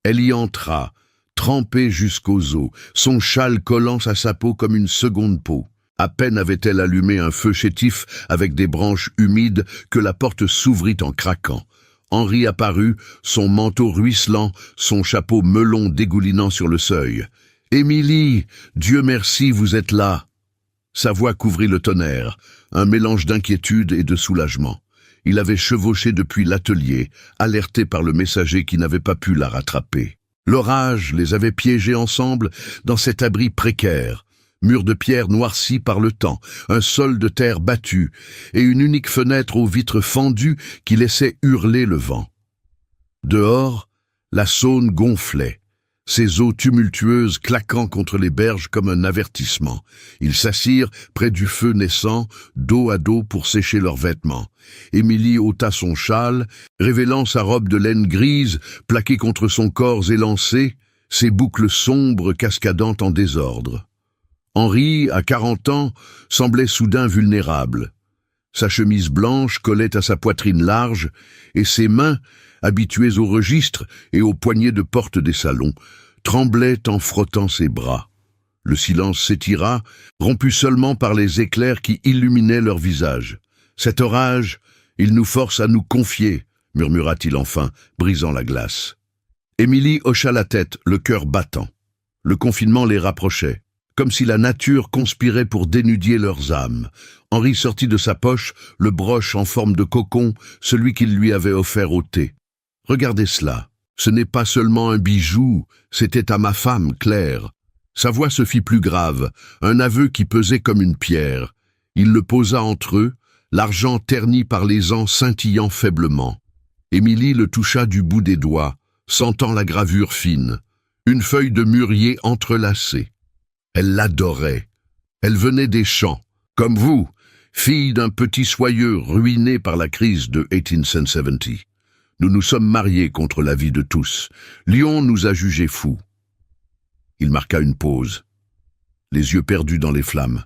Elle y entra, trempée jusqu'aux os, son châle collant à sa peau comme une seconde peau. À peine avait-elle allumé un feu chétif avec des branches humides que la porte s'ouvrit en craquant. Henri apparut, son manteau ruisselant, son chapeau melon dégoulinant sur le seuil. « Émilie, Dieu merci, vous êtes là !» Sa voix couvrit le tonnerre, un mélange d'inquiétude et de soulagement. Il avait chevauché depuis l'atelier, alerté par le messager qui n'avait pas pu la rattraper. L'orage les avait piégés ensemble dans cet abri précaire. Mur de pierre noirci par le temps, un sol de terre battu, et une unique fenêtre aux vitres fendues qui laissait hurler le vent. Dehors, la Saône gonflait, ses eaux tumultueuses claquant contre les berges comme un avertissement. Ils s'assirent près du feu naissant, dos à dos pour sécher leurs vêtements. Émilie ôta son châle, révélant sa robe de laine grise, plaquée contre son corps élancé, ses boucles sombres cascadant en désordre. Henri, à 40 ans, semblait soudain vulnérable. Sa chemise blanche collait à sa poitrine large, et ses mains, habituées au registre et aux poignées de porte des salons, tremblaient en frottant ses bras. Le silence s'étira, rompu seulement par les éclairs qui illuminaient leurs visages. « Cet orage, il nous force à nous confier », murmura-t-il enfin, brisant la glace. Émilie hocha la tête, le cœur battant. Le confinement les rapprochait, comme si la nature conspirait pour dénuder leurs âmes. Henri sortit de sa poche le broche en forme de cocon, celui qu'il lui avait offert au thé. « Regardez cela, ce n'est pas seulement un bijou, c'était à ma femme, Claire. » Sa voix se fit plus grave, un aveu qui pesait comme une pierre. Il le posa entre eux, l'argent terni par les ans scintillant faiblement. Émilie le toucha du bout des doigts, sentant la gravure fine, une feuille de mûrier entrelacée. Elle l'adorait. Elle venait des champs, comme vous, fille d'un petit soyeux ruiné par la crise de 1870. Nous nous sommes mariés contre l'avis de tous. Lyon nous a jugés fous. Il marqua une pause. les yeux perdus dans les flammes.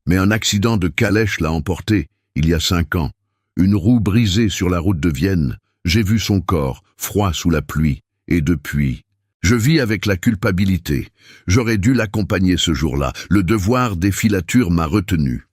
Mais un accident de calèche l'a emporté, il y a 5 ans. Une roue brisée sur la route de Vienne. J'ai vu son corps, froid sous la pluie. Et depuis, je vis avec la culpabilité. J'aurais dû l'accompagner ce jour-là. Le devoir des filatures m'a retenu.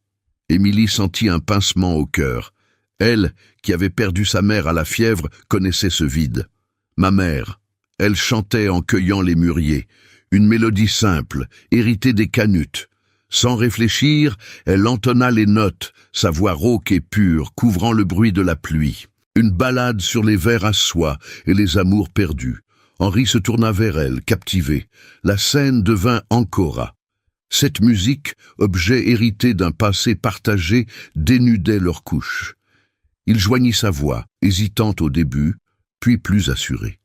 Émilie sentit un pincement au cœur. Elle, qui avait perdu sa mère à la fièvre, connaissait ce vide. Ma mère, elle chantait en cueillant les mûriers. Une mélodie simple, héritée des canutes. Sans réfléchir, elle entonna les notes, sa voix rauque et pure, couvrant le bruit de la pluie. Une ballade sur les vers à soie et les amours perdus. Henri se tourna vers elle, captivé. La scène devint Ancora. Cette musique, objet hérité d'un passé partagé, dénudait leurs couches. Il joignit sa voix, hésitante au début, puis plus assurée.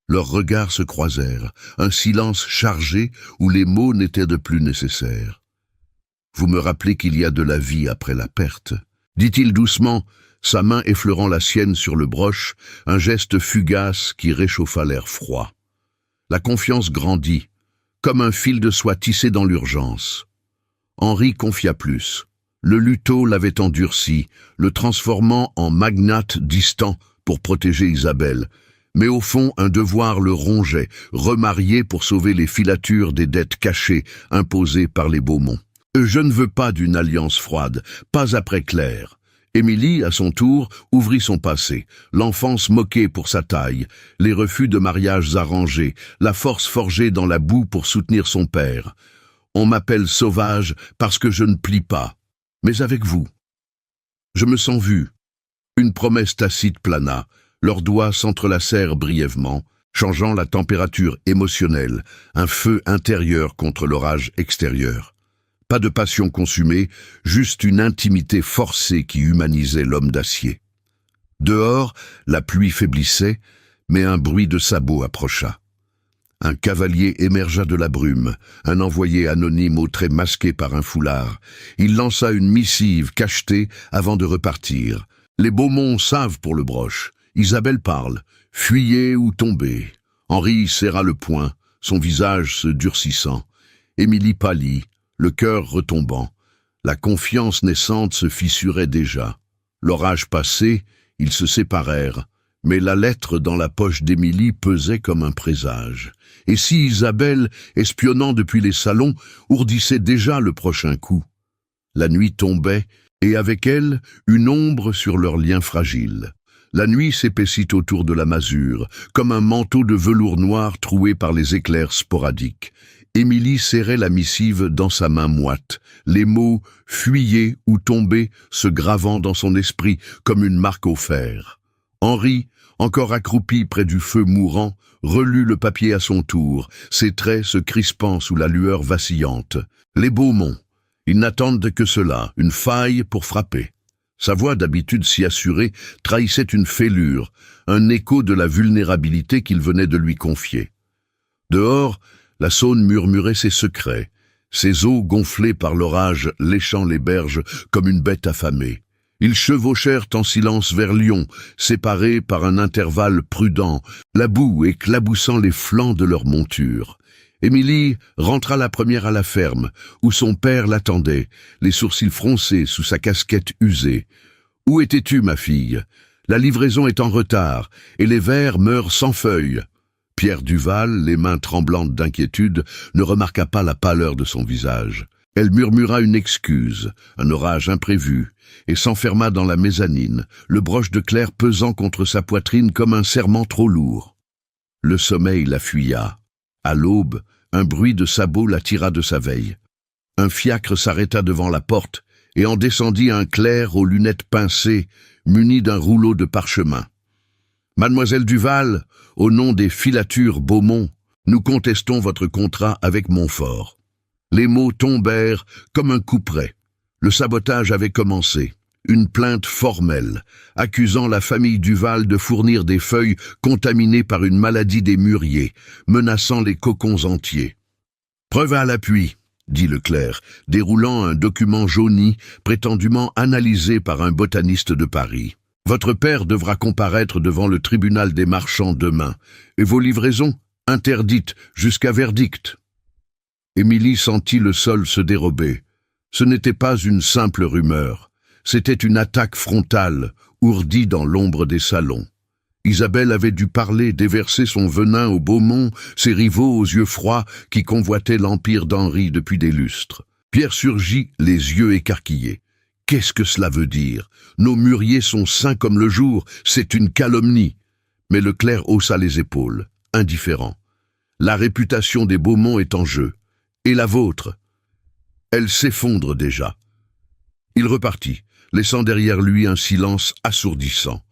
Leurs regards se croisèrent, un silence chargé où les mots n'étaient de plus nécessaires. « Vous me rappelez qu'il y a de la vie après la perte », dit-il doucement, sa main effleurant la sienne sur le broche, un geste fugace qui réchauffa l'air froid. La confiance grandit, comme un fil de soie tissé dans l'urgence. Henri confia plus. Le luto l'avait endurci, le transformant en magnate distant pour protéger Isabelle. Mais au fond, un devoir le rongeait, remarié pour sauver les filatures des dettes cachées imposées par les Beaumont. Je ne veux pas d'une alliance froide, pas après Claire. Émilie, à son tour, ouvrit son passé, l'enfance moquée pour sa taille, les refus de mariages arrangés, la force forgée dans la boue pour soutenir son père. On m'appelle sauvage parce que je ne plie pas, mais avec vous. Je me sens vu. Une promesse tacite plana, leurs doigts s'entrelacèrent brièvement, changeant la température émotionnelle, un feu intérieur contre l'orage extérieur. Pas de passion consumée, juste une intimité forcée qui humanisait l'homme d'acier. Dehors, la pluie faiblissait, mais un bruit de sabots approcha. Un cavalier émergea de la brume, un envoyé anonyme aux traits masqués par un foulard. Il lança une missive cachetée avant de repartir. Les Beaumont savent pour le broche. Isabelle parle. Fuyez ou tombez. Henri serra le poing, son visage se durcissant. Émilie pâlit, le cœur retombant. La confiance naissante se fissurait déjà. L'orage passé, ils se séparèrent, mais la lettre dans la poche d'Émilie pesait comme un présage. Et si Isabelle, espionnant depuis les salons, ourdissait déjà le prochain coup? La nuit tombait, et avec elle, une ombre sur leurs liens fragiles. La nuit s'épaissit autour de la masure, comme un manteau de velours noir troué par les éclairs sporadiques. Émilie serrait la missive dans sa main moite, les mots « fuyez » ou « tombez » se gravant dans son esprit comme une marque au fer. Henri, encore accroupi près du feu mourant, relut le papier à son tour, ses traits se crispant sous la lueur vacillante. Les Beaumont, ils n'attendent que cela, une faille pour frapper. Sa voix, d'habitude si assurée, trahissait une fêlure, un écho de la vulnérabilité qu'il venait de lui confier. Dehors, la Saône murmurait ses secrets, ses eaux gonflées par l'orage léchant les berges comme une bête affamée. Ils chevauchèrent en silence vers Lyon, séparés par un intervalle prudent, la boue éclaboussant les flancs de leur monture. Émilie rentra la première à la ferme, où son père l'attendait, les sourcils froncés sous sa casquette usée. « Où étais-tu, ma fille? La livraison est en retard, et les vers meurent sans feuilles. » Pierre Duval, les mains tremblantes d'inquiétude, ne remarqua pas la pâleur de son visage. Elle murmura une excuse, un orage imprévu, et s'enferma dans la mezzanine, le broche de Claire pesant contre sa poitrine comme un serment trop lourd. Le sommeil la fuya. À l'aube, un bruit de sabots la tira de sa veille. Un fiacre s'arrêta devant la porte, et en descendit un clerc aux lunettes pincées, muni d'un rouleau de parchemin. « Mademoiselle Duval, au nom des filatures Beaumont, nous contestons votre contrat avec Montfort. » Les mots tombèrent comme un couperet. Le sabotage avait commencé. Une plainte formelle, accusant la famille Duval de fournir des feuilles contaminées par une maladie des mûriers, menaçant les cocons entiers. « Preuve à l'appui », dit le clerc, déroulant un document jauni, prétendument analysé par un botaniste de Paris. « Votre père devra comparaître devant le tribunal des marchands demain, et vos livraisons interdites jusqu'à verdict. » Émilie sentit le sol se dérober. Ce n'était pas une simple rumeur, c'était une attaque frontale, ourdie dans l'ombre des salons. Isabelle avait dû parler, déverser son venin aux Beaumont, ses rivaux aux yeux froids qui convoitaient l'empire d'Henri depuis des lustres. Pierre surgit, les yeux écarquillés. Qu'est-ce que cela veut dire? Nos mûriers sont sains comme le jour, c'est une calomnie. Mais le clerc haussa les épaules, indifférent. La réputation des Beaumont est en jeu. Et la vôtre? Elle s'effondre déjà. Il repartit, laissant derrière lui un silence assourdissant.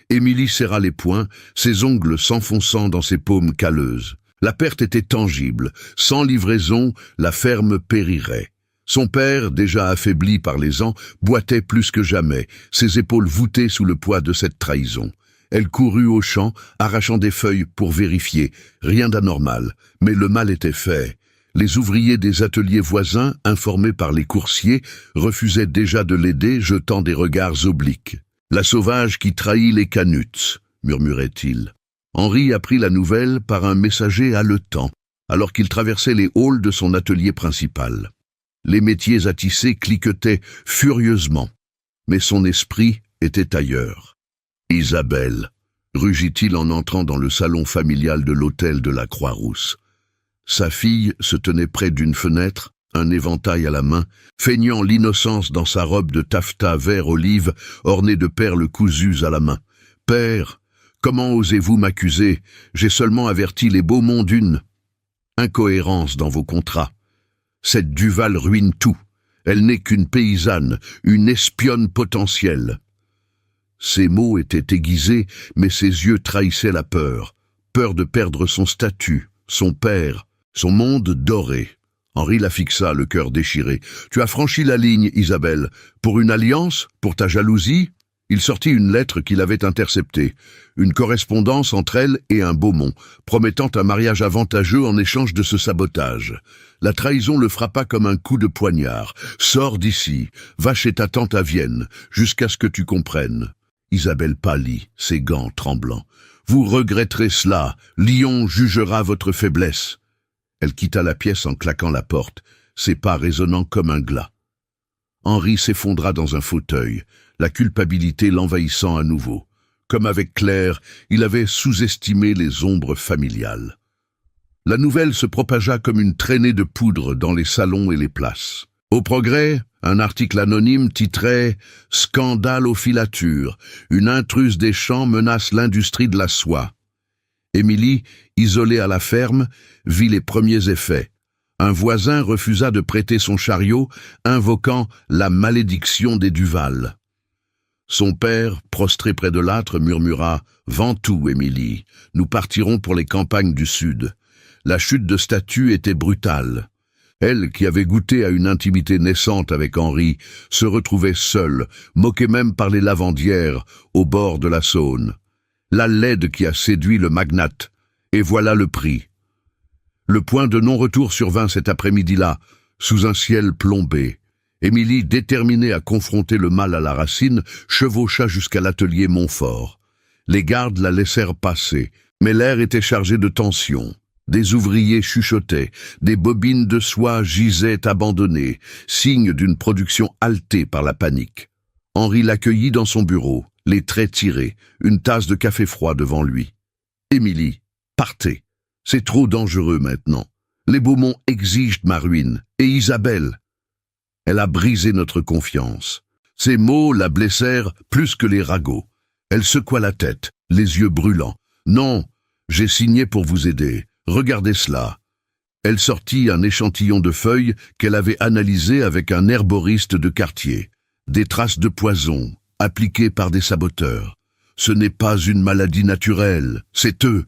Émilie serra les poings, ses ongles s'enfonçant dans ses paumes calleuses. La perte était tangible. Sans livraison, la ferme périrait. Son père, déjà affaibli par les ans, boitait plus que jamais, ses épaules voûtées sous le poids de cette trahison. Elle courut au champ, arrachant des feuilles pour vérifier. Rien d'anormal, mais le mal était fait. Les ouvriers des ateliers voisins, informés par les coursiers, refusaient déjà de l'aider, jetant des regards obliques. « La sauvage qui trahit les Canuts », murmurait-il. Henri apprit la nouvelle par un messager haletant, alors qu'il traversait les halls de son atelier principal. Les métiers à tisser cliquetaient furieusement, mais son esprit était ailleurs. « Isabelle », rugit-il en entrant dans le salon familial de l'hôtel de la Croix-Rousse. Sa fille se tenait près d'une fenêtre, un éventail à la main, feignant l'innocence dans sa robe de taffetas vert olive ornée de perles cousues à la main. « Père, comment osez-vous m'accuser? J'ai seulement averti les Beaumont d'une incohérence dans vos contrats. Cette Duval ruine tout. Elle n'est qu'une paysanne, une espionne potentielle. » Ses mots étaient aiguisés, mais ses yeux trahissaient la peur. Peur de perdre son statut, son père, son monde doré. Henri la fixa, le cœur déchiré. « Tu as franchi la ligne, Isabelle. Pour une alliance? Pour ta jalousie ?» Il sortit une lettre qu'il avait interceptée. Une correspondance entre elle et un Beaumont, promettant un mariage avantageux en échange de ce sabotage. La trahison le frappa comme un coup de poignard. « Sors d'ici, va chez ta tante à Vienne, jusqu'à ce que tu comprennes. » Isabelle pâlit, ses gants tremblants. « Vous regretterez cela. Lyon jugera votre faiblesse. » Elle quitta la pièce en claquant la porte, ses pas résonnant comme un glas. Henri s'effondra dans un fauteuil, la culpabilité l'envahissant à nouveau. Comme avec Claire, il avait sous-estimé les ombres familiales. La nouvelle se propagea comme une traînée de poudre dans les salons et les places. Au Progrès, un article anonyme titrait « Scandale aux filatures. Une intruse des champs menace l'industrie de la soie ». Émilie, isolée à la ferme, vit les premiers effets. Un voisin refusa de prêter son chariot, invoquant la malédiction des Duval. Son père, prostré près de l'âtre, murmura « Vends tout, Émilie, nous partirons pour les campagnes du Sud ». La chute de statut était brutale. Elle, qui avait goûté à une intimité naissante avec Henri, se retrouvait seule, moquée même par les lavandières, au bord de la Saône. La laide qui a séduit le magnate, et voilà le prix. Le point de non-retour survint cet après-midi-là, sous un ciel plombé. Émilie, déterminée à confronter le mal à la racine, chevaucha jusqu'à l'atelier Montfort. Les gardes la laissèrent passer, mais l'air était chargé de tension. Des ouvriers chuchotaient, des bobines de soie gisaient abandonnées, signe d'une production haletée par la panique. Henri l'accueillit dans son bureau, les traits tirés, une tasse de café froid devant lui. « Émilie, partez. C'est trop dangereux maintenant. Les Beaumont exigent ma ruine. Et Isabelle. Elle a brisé notre confiance. » Ces mots la blessèrent plus que les ragots. Elle secoua la tête, les yeux brûlants. « Non, j'ai signé pour vous aider. Regardez cela. » Elle sortit un échantillon de feuilles qu'elle avait analysé avec un herboriste de quartier. Des traces de poison, appliquées par des saboteurs. Ce n'est pas une maladie naturelle, c'est eux.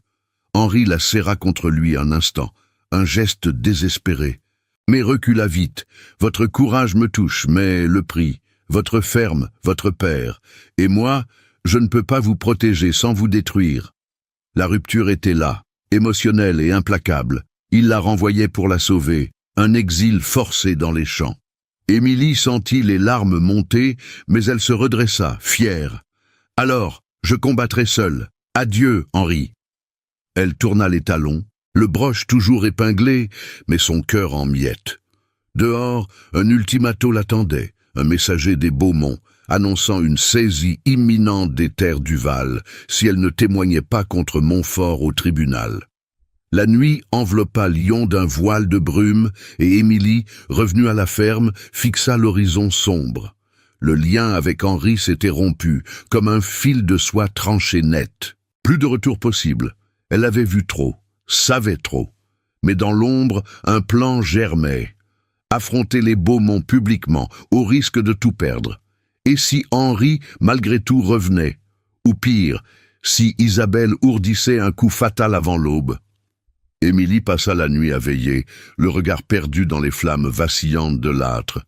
Henri la serra contre lui un instant, un geste désespéré. Mais recula vite. Votre courage me touche, mais le prix, votre ferme, votre père. Et moi, je ne peux pas vous protéger sans vous détruire. La rupture était là, émotionnelle et implacable. Il la renvoyait pour la sauver, un exil forcé dans les champs. Émilie sentit les larmes monter, mais elle se redressa, fière. « Alors, je combattrai seule. Adieu, Henri. » Elle tourna les talons, Le broche toujours épinglé, mais son cœur en miettes. Dehors, un ultimato l'attendait, un messager des Beaumont, annonçant une saisie imminente des terres du Val, si elle ne témoignait pas contre Montfort au tribunal. La nuit enveloppa Lyon d'un voile de brume, et Émilie, revenue à la ferme, fixa l'horizon sombre. Le lien avec Henri s'était rompu, comme un fil de soie tranché net. Plus de retour possible. Elle avait vu trop, savait trop. Mais dans l'ombre, un plan germait. Affronter les Beaumont publiquement, au risque de tout perdre. Et si Henri, malgré tout, revenait? Ou pire, si Isabelle ourdissait un coup fatal avant l'aube? Émilie passa la nuit à veiller, le regard perdu dans les flammes vacillantes de l'âtre.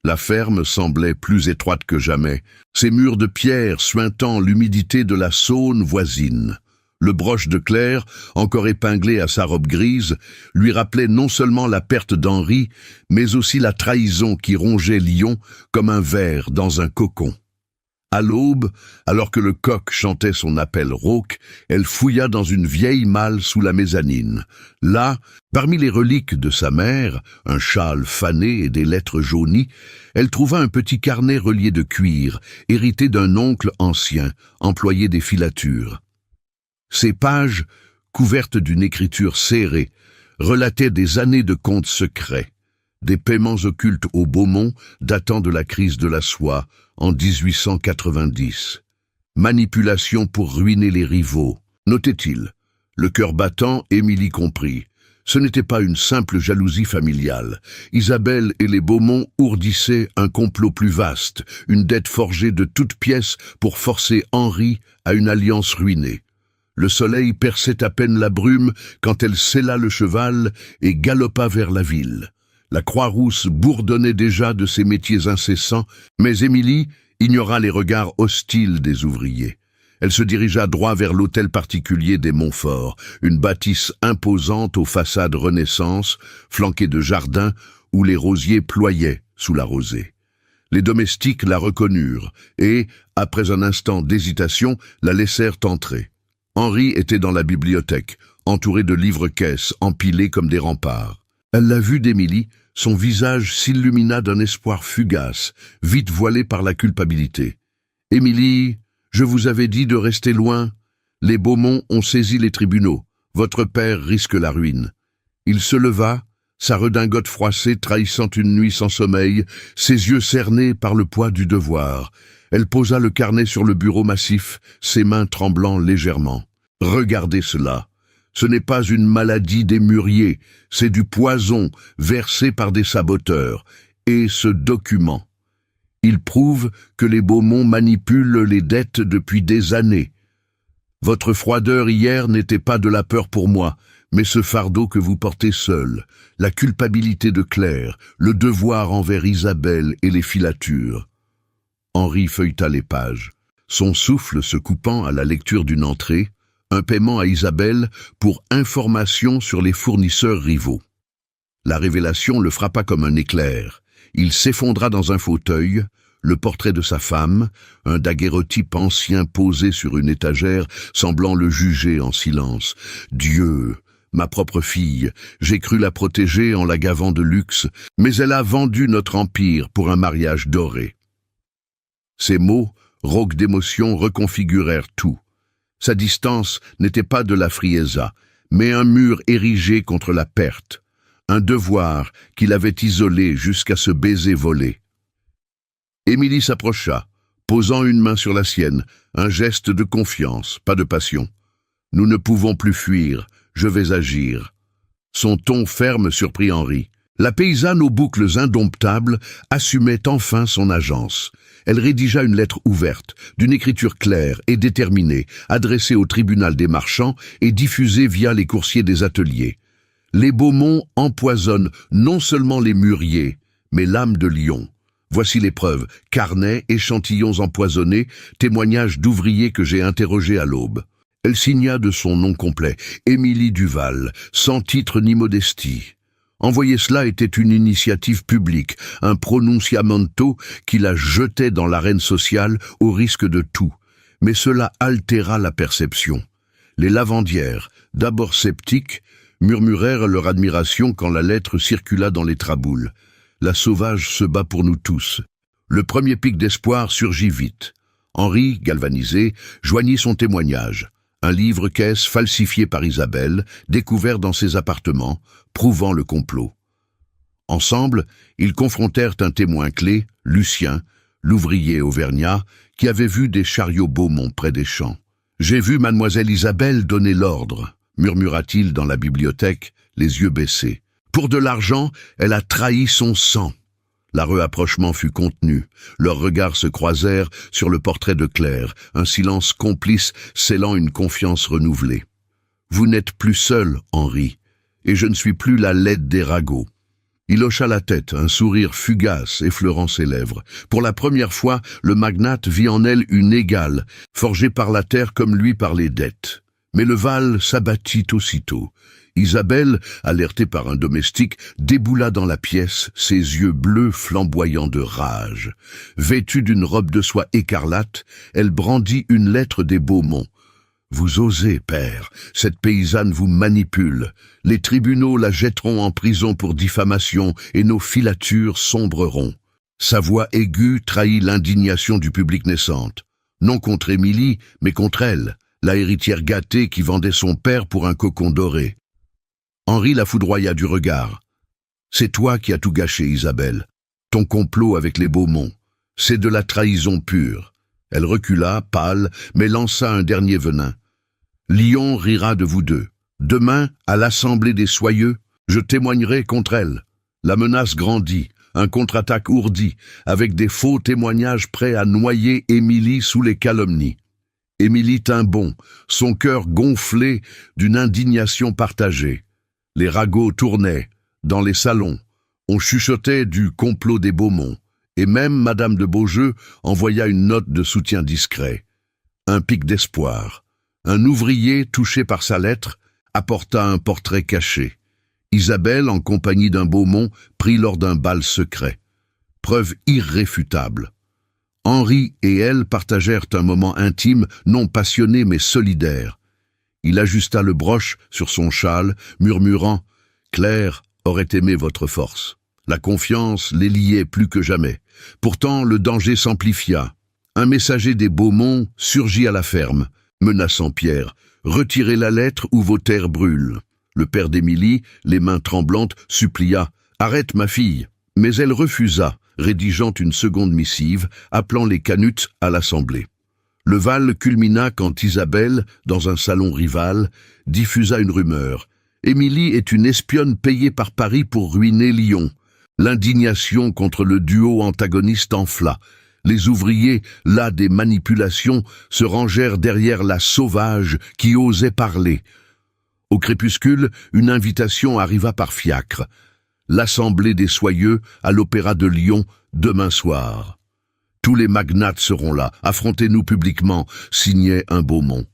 La ferme semblait plus étroite que jamais, ses murs de pierre suintant l'humidité de la Saône voisine. Le broche de Claire, encore épinglé à sa robe grise, lui rappelait non seulement la perte d'Henri, mais aussi la trahison qui rongeait Lyon comme un ver dans un cocon. À l'aube, alors que le coq chantait son appel rauque, elle fouilla dans une vieille malle sous la mezzanine. Là, parmi les reliques de sa mère, un châle fané et des lettres jaunies, elle trouva un petit carnet relié de cuir, hérité d'un oncle ancien, employé des filatures. Ces pages, couvertes d'une écriture serrée, relataient des années de comptes secrets, des paiements occultes au Beaumont datant de la crise de la soie en 1890. Manipulation pour ruiner les rivaux, notait-il. Le cœur battant, Émilie comprit. Ce n'était pas une simple jalousie familiale. Isabelle et les Beaumont ourdissaient un complot plus vaste, une dette forgée de toutes pièces pour forcer Henri à une alliance ruinée. Le soleil perçait à peine la brume quand elle sella le cheval et galopa vers la ville. La Croix-Rousse bourdonnait déjà de ses métiers incessants, mais Émilie ignora les regards hostiles des ouvriers. Elle se dirigea droit vers l'hôtel particulier des Montfort, une bâtisse imposante aux façades Renaissance, flanquée de jardins où les rosiers ployaient sous la rosée. Les domestiques la reconnurent et, après un instant d'hésitation, la laissèrent entrer. Henri était dans la bibliothèque, entouré de livres-caisses empilés comme des remparts. À la vue d'Émilie, son visage s'illumina d'un espoir fugace, vite voilé par la culpabilité. « Émilie, je vous avais dit de rester loin. Les Beaumont ont saisi les tribunaux. Votre père risque la ruine. » Il se leva, sa redingote froissée trahissant une nuit sans sommeil, ses yeux cernés par le poids du devoir. Elle posa le carnet sur le bureau massif, ses mains tremblant légèrement. « Regardez cela. Ce n'est pas une maladie des mûriers, c'est du poison versé par des saboteurs. Et ce document. Il prouve que les Beaumont manipulent les dettes depuis des années. Votre froideur hier n'était pas de la peur pour moi, mais ce fardeau que vous portez seul, la culpabilité de Claire, le devoir envers Isabelle et les filatures. » Henri feuilleta les pages, son souffle se coupant à la lecture d'une entrée, un paiement à Isabelle pour information sur les fournisseurs rivaux. La révélation le frappa comme un éclair. Il s'effondra dans un fauteuil, le portrait de sa femme, un daguerreotype ancien posé sur une étagère, semblant le juger en silence. « Dieu, ma propre fille, j'ai cru la protéger en la gavant de luxe, mais elle a vendu notre empire pour un mariage doré. » Ces mots, rauques d'émotion, reconfigurèrent tout. Sa distance n'était pas de la frieza, mais un mur érigé contre la perte, un devoir qui l'avait isolé jusqu'à ce baiser volé. Émilie s'approcha, posant une main sur la sienne, un geste de confiance, pas de passion. « Nous ne pouvons plus fuir, je vais agir. » Son ton ferme surprit Henri. La paysanne aux boucles indomptables assumait enfin son agence. Elle rédigea une lettre ouverte, d'une écriture claire et déterminée, adressée au tribunal des marchands et diffusée via les coursiers des ateliers. Les Beaumont empoisonnent non seulement les mûriers, mais l'âme de Lyon. Voici les preuves, carnets, échantillons empoisonnés, témoignages d'ouvriers que j'ai interrogés à l'aube. Elle signa de son nom complet, Émilie Duval, sans titre ni modestie. Envoyer cela était une initiative publique, un pronunciamento qui la jetait dans l'arène sociale au risque de tout. Mais cela altéra la perception. Les lavandières, d'abord sceptiques, murmurèrent leur admiration quand la lettre circula dans les traboules. La sauvage se bat pour nous tous. Le premier pic d'espoir surgit vite. Henri, galvanisé, joignit son témoignage. Un livre-caisse falsifié par Isabelle, découvert dans ses appartements, prouvant le complot. Ensemble, ils confrontèrent un témoin clé, Lucien, l'ouvrier auvergnat, qui avait vu des chariots Beaumont près des champs. « J'ai vu mademoiselle Isabelle donner l'ordre », murmura-t-il dans la bibliothèque, les yeux baissés. « Pour de l'argent, elle a trahi son sang. » La rapprochement fut contenu. Leurs regards se croisèrent sur le portrait de Claire, un silence complice scellant une confiance renouvelée. « Vous n'êtes plus seul, Henri, et je ne suis plus la laide des ragots. » Il hocha la tête, un sourire fugace effleurant ses lèvres. Pour la première fois, le magnate vit en elle une égale, forgée par la terre comme lui par les dettes. Mais le Val s'abattit aussitôt. Isabelle, alertée par un domestique, déboula dans la pièce, ses yeux bleus flamboyants de rage. Vêtue d'une robe de soie écarlate, elle brandit une lettre des Beaumont. « Vous osez, père, cette paysanne vous manipule. Les tribunaux la jetteront en prison pour diffamation et nos filatures sombreront. » Sa voix aiguë trahit l'indignation du public naissante. Non contre Émilie, mais contre elle, la héritière gâtée qui vendait son père pour un cocon doré. Henri la foudroya du regard. « C'est toi qui as tout gâché, Isabelle. Ton complot avec les Beaumont. C'est de la trahison pure. » Elle recula, pâle, mais lança un dernier venin. « Lyon rira de vous deux. Demain, à l'Assemblée des Soyeux, je témoignerai contre elle. » La menace grandit, un contre-attaque ourdi, avec des faux témoignages prêts à noyer Émilie sous les calomnies. Émilie tint bon, son cœur gonflé d'une indignation partagée. Les ragots tournaient, dans les salons. On chuchotait du complot des Beaumont. Et même Madame de Beaujeu envoya une note de soutien discret. Un pic d'espoir. Un ouvrier, touché par sa lettre, apporta un portrait caché. Isabelle, en compagnie d'un Beaumont, prit lors d'un bal secret. Preuve irréfutable. Henri et elle partagèrent un moment intime, non passionné mais solidaire. Il ajusta le broche sur son châle, murmurant « Claire aurait aimé votre force ». La confiance les liait plus que jamais. Pourtant, le danger s'amplifia. Un messager des Beaumont surgit à la ferme, menaçant Pierre. « Retirez la lettre ou vos terres brûlent. » Le père d'Émilie, les mains tremblantes, supplia « Arrête ma fille !» Mais elle refusa, rédigeant une seconde missive, appelant les Canutes à l'Assemblée. Le Val culmina quand Isabelle, dans un salon rival, diffusa une rumeur. « Émilie est une espionne payée par Paris pour ruiner Lyon. » L'indignation contre le duo antagoniste enfla. Les ouvriers, las des manipulations, se rangèrent derrière la sauvage qui osait parler. Au crépuscule, une invitation arriva par fiacre. L'Assemblée des Soyeux à l'Opéra de Lyon, demain soir. Tous les magnates seront là, affrontez-nous publiquement, signait un Beaumont.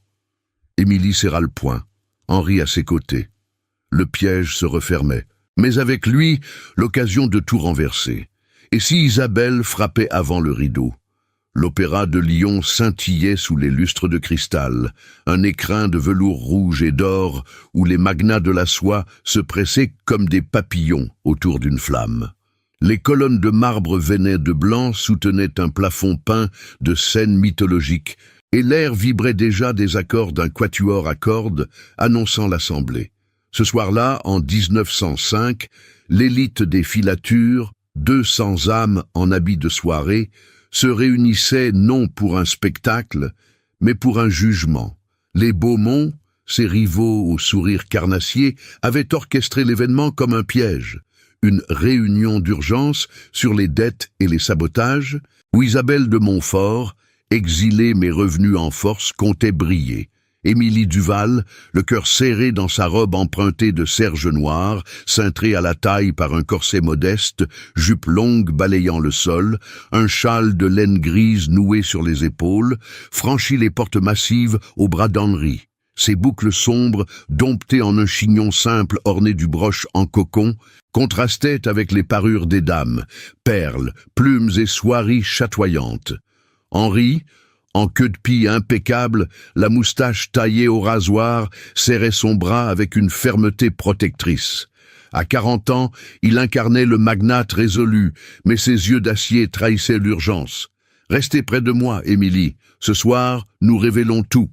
Émilie serra le poing, Henri à ses côtés. Le piège se refermait. Mais avec lui, l'occasion de tout renverser. Et si Isabelle frappait avant le rideau? L'Opéra de Lyon scintillait sous les lustres de cristal, un écrin de velours rouge et d'or où les magnats de la soie se pressaient comme des papillons autour d'une flamme. Les colonnes de marbre veinées de blanc soutenaient un plafond peint de scènes mythologiques, et l'air vibrait déjà des accords d'un quatuor à cordes annonçant l'assemblée. Ce soir-là, en 1905, l'élite des filatures, 200 âmes en habit de soirée, se réunissait non pour un spectacle, mais pour un jugement. Les Beaumont, ses rivaux au sourire carnassier, avaient orchestré l'événement comme un piège. Une réunion d'urgence sur les dettes et les sabotages, où Isabelle de Montfort, exilée mais revenue en force, comptait briller. Émilie Duval, le cœur serré dans sa robe empruntée de serge noir, cintrée à la taille par un corset modeste, jupe longue balayant le sol, un châle de laine grise noué sur les épaules, franchit les portes massives aux bras d'Henri. Ses boucles sombres, domptées en un chignon simple orné du broche en cocon, contrastaient avec les parures des dames, perles, plumes et soieries chatoyantes. Henri, En queue de pie impeccable, la moustache taillée au rasoir serrait son bras avec une fermeté protectrice. À 40 ans, il incarnait le magnate résolu, mais ses yeux d'acier trahissaient l'urgence. « Restez près de moi, Émilie. Ce soir, nous révélons tout. »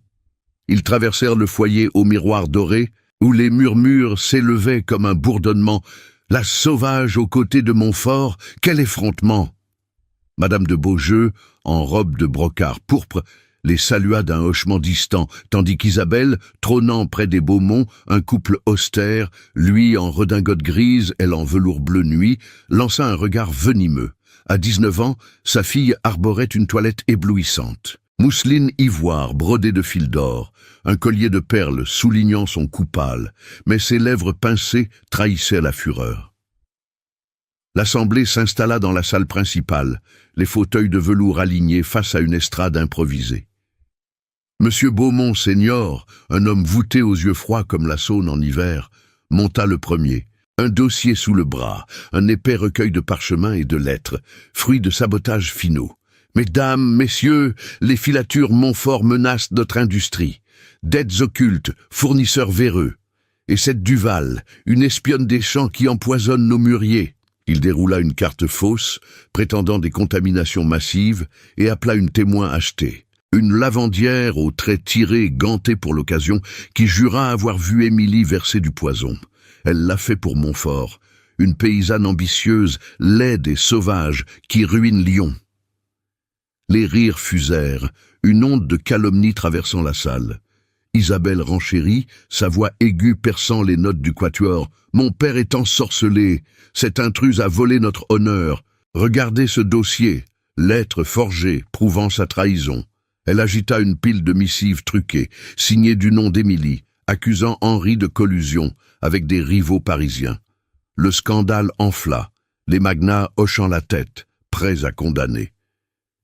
Ils traversèrent le foyer au miroir doré, où les murmures s'élevaient comme un bourdonnement. « La sauvage aux côtés de Montfort, quel effrontement !» Madame de Beaujeu, en robe de brocart pourpre, les salua d'un hochement distant, tandis qu'Isabelle, trônant près des Beaumont, un couple austère, lui en redingote grise, elle en velours bleu nuit, lança un regard venimeux. À 19 ans, sa fille arborait une toilette éblouissante. Mousseline ivoire brodée de fils d'or, un collier de perles soulignant son cou pâle, mais ses lèvres pincées trahissaient la fureur. L'assemblée s'installa dans la salle principale, les fauteuils de velours alignés face à une estrade improvisée. Monsieur Beaumont senior, un homme voûté aux yeux froids comme la Saône en hiver, monta le premier, un dossier sous le bras, un épais recueil de parchemins et de lettres, fruit de sabotages finaux. « Mesdames, messieurs, les filatures Montfort menacent notre industrie. Dettes occultes, fournisseurs véreux. Et cette Duval, une espionne des champs qui empoisonne nos mûriers. » Il déroula une carte fausse, prétendant des contaminations massives, et appela une témoin achetée. Une lavandière aux traits tirés et gantés pour l'occasion, qui jura avoir vu Émilie verser du poison. Elle l'a fait pour Montfort, une paysanne ambitieuse, laide et sauvage, qui ruine Lyon. Les rires fusèrent, une onde de calomnie traversant la salle. Isabelle renchérit, sa voix aiguë perçant les notes du quatuor. « Mon père est ensorcelé, cette intruse a volé notre honneur. Regardez ce dossier, lettre forgée, prouvant sa trahison. » Elle agita une pile de missives truquées, signées du nom d'Émilie, accusant Henri de collusion avec des rivaux parisiens. Le scandale enfla, les magnats hochant la tête, prêts à condamner.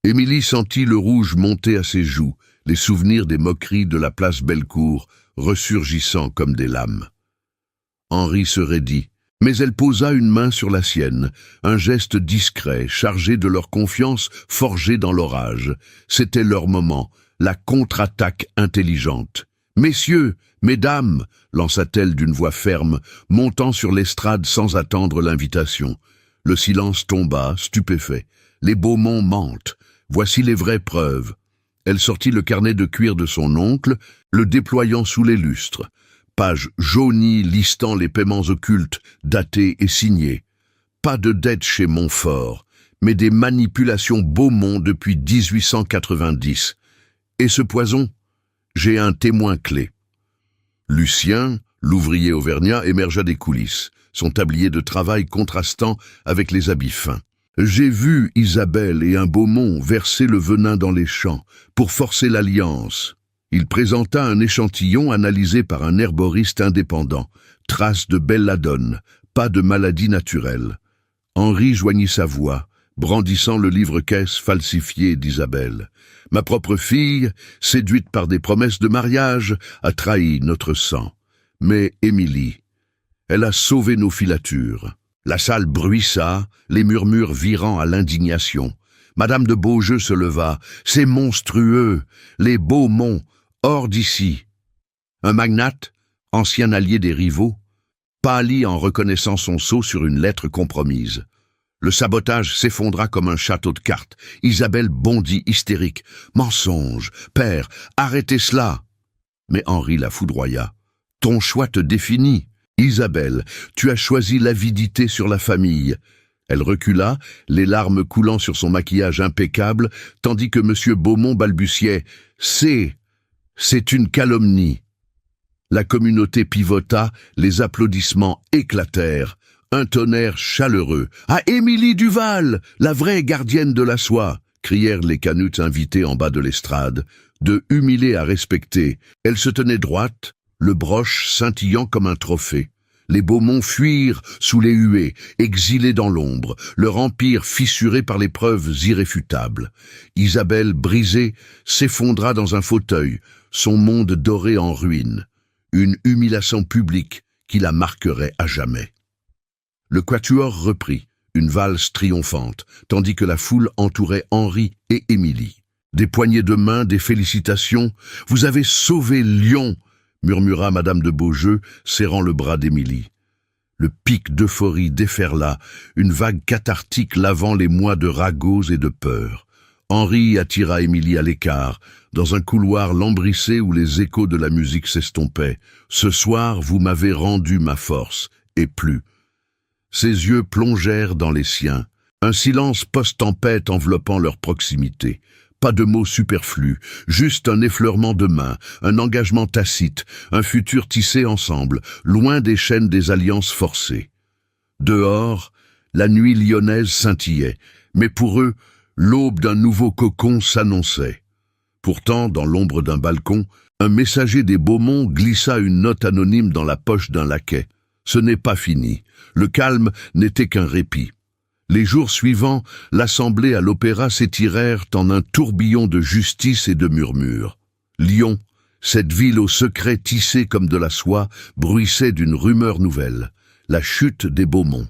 Émilie sentit le rouge monter à ses joues, les souvenirs des moqueries de la place Bellecour ressurgissant comme des lames. Henri se raidit, mais elle posa une main sur la sienne, un geste discret, chargé de leur confiance forgée dans l'orage. C'était leur moment, la contre-attaque intelligente. « Messieurs, mesdames !» lança-t-elle d'une voix ferme, montant sur l'estrade sans attendre l'invitation. Le silence tomba, stupéfait. Les Beaumont mentent. Voici les vraies preuves. Elle sortit le carnet de cuir de son oncle, le déployant sous les lustres. Page jaunie listant les paiements occultes, datés et signés. Pas de dette chez Montfort, mais des manipulations Beaumont depuis 1890. Et ce poison? J'ai un témoin clé. Lucien, l'ouvrier auvergnat, émergea des coulisses, son tablier de travail contrastant avec les habits fins. J'ai vu Isabelle et un Beaumont verser le venin dans les champs pour forcer l'alliance. Il présenta un échantillon analysé par un herboriste indépendant. Trace de belladone, pas de maladie naturelle. Henri joignit sa voix, brandissant le livre-caisse falsifié d'Isabelle. Ma propre fille, séduite par des promesses de mariage, a trahi notre sang. Mais Émilie, elle a sauvé nos filatures. La salle bruissa, les murmures virant à l'indignation. Madame de Beaujeu se leva. C'est monstrueux, les Beaumont, hors d'ici. Un magnate, ancien allié des rivaux, pâlit en reconnaissant son sceau sur une lettre compromise. Le sabotage s'effondra comme un château de cartes. Isabelle bondit hystérique. « Mensonge, père, arrêtez cela !» Mais Henri la foudroya. « Ton choix te définit. Isabelle, tu as choisi l'avidité sur la famille. » Elle recula, les larmes coulant sur son maquillage impeccable, tandis que M. Beaumont balbutiait « C'est une calomnie. » La communauté pivota, les applaudissements éclatèrent. Un tonnerre chaleureux. « À Émilie Duval, la vraie gardienne de la soie !» crièrent les canutes invités en bas de l'estrade. De humilée à respecter, elle se tenait droite, le broche scintillant comme un trophée. Les Beaumont fuirent sous les huées, exilés dans l'ombre, leur empire fissuré par les preuves irréfutables. Isabelle, brisée, s'effondra dans un fauteuil, son monde doré en ruine. Une humiliation publique qui la marquerait à jamais. Le quatuor reprit, une valse triomphante, tandis que la foule entourait Henri et Émilie. Des poignées de main, des félicitations. Vous avez sauvé Lyon, murmura Madame de Beaujeu, serrant le bras d'Émilie. Le pic d'euphorie déferla, une vague cathartique lavant les mois de ragots et de peur. Henri attira Émilie à l'écart, dans un couloir lambrissé où les échos de la musique s'estompaient. « Ce soir, vous m'avez rendu ma force, et plus. » Ses yeux plongèrent dans les siens, un silence post-tempête enveloppant leur proximité. Pas de mots superflus, juste un effleurement de main, un engagement tacite, un futur tissé ensemble, loin des chaînes des alliances forcées. Dehors, la nuit lyonnaise scintillait, mais pour eux, l'aube d'un nouveau cocon s'annonçait. Pourtant, dans l'ombre d'un balcon, un messager des Beaumont glissa une note anonyme dans la poche d'un laquais. Ce n'est pas fini. Le calme n'était qu'un répit. Les jours suivants, l'assemblée à l'opéra s'étirèrent en un tourbillon de justice et de murmures. Lyon, cette ville au secret tissé comme de la soie, bruissait d'une rumeur nouvelle, la chute des Beaumont.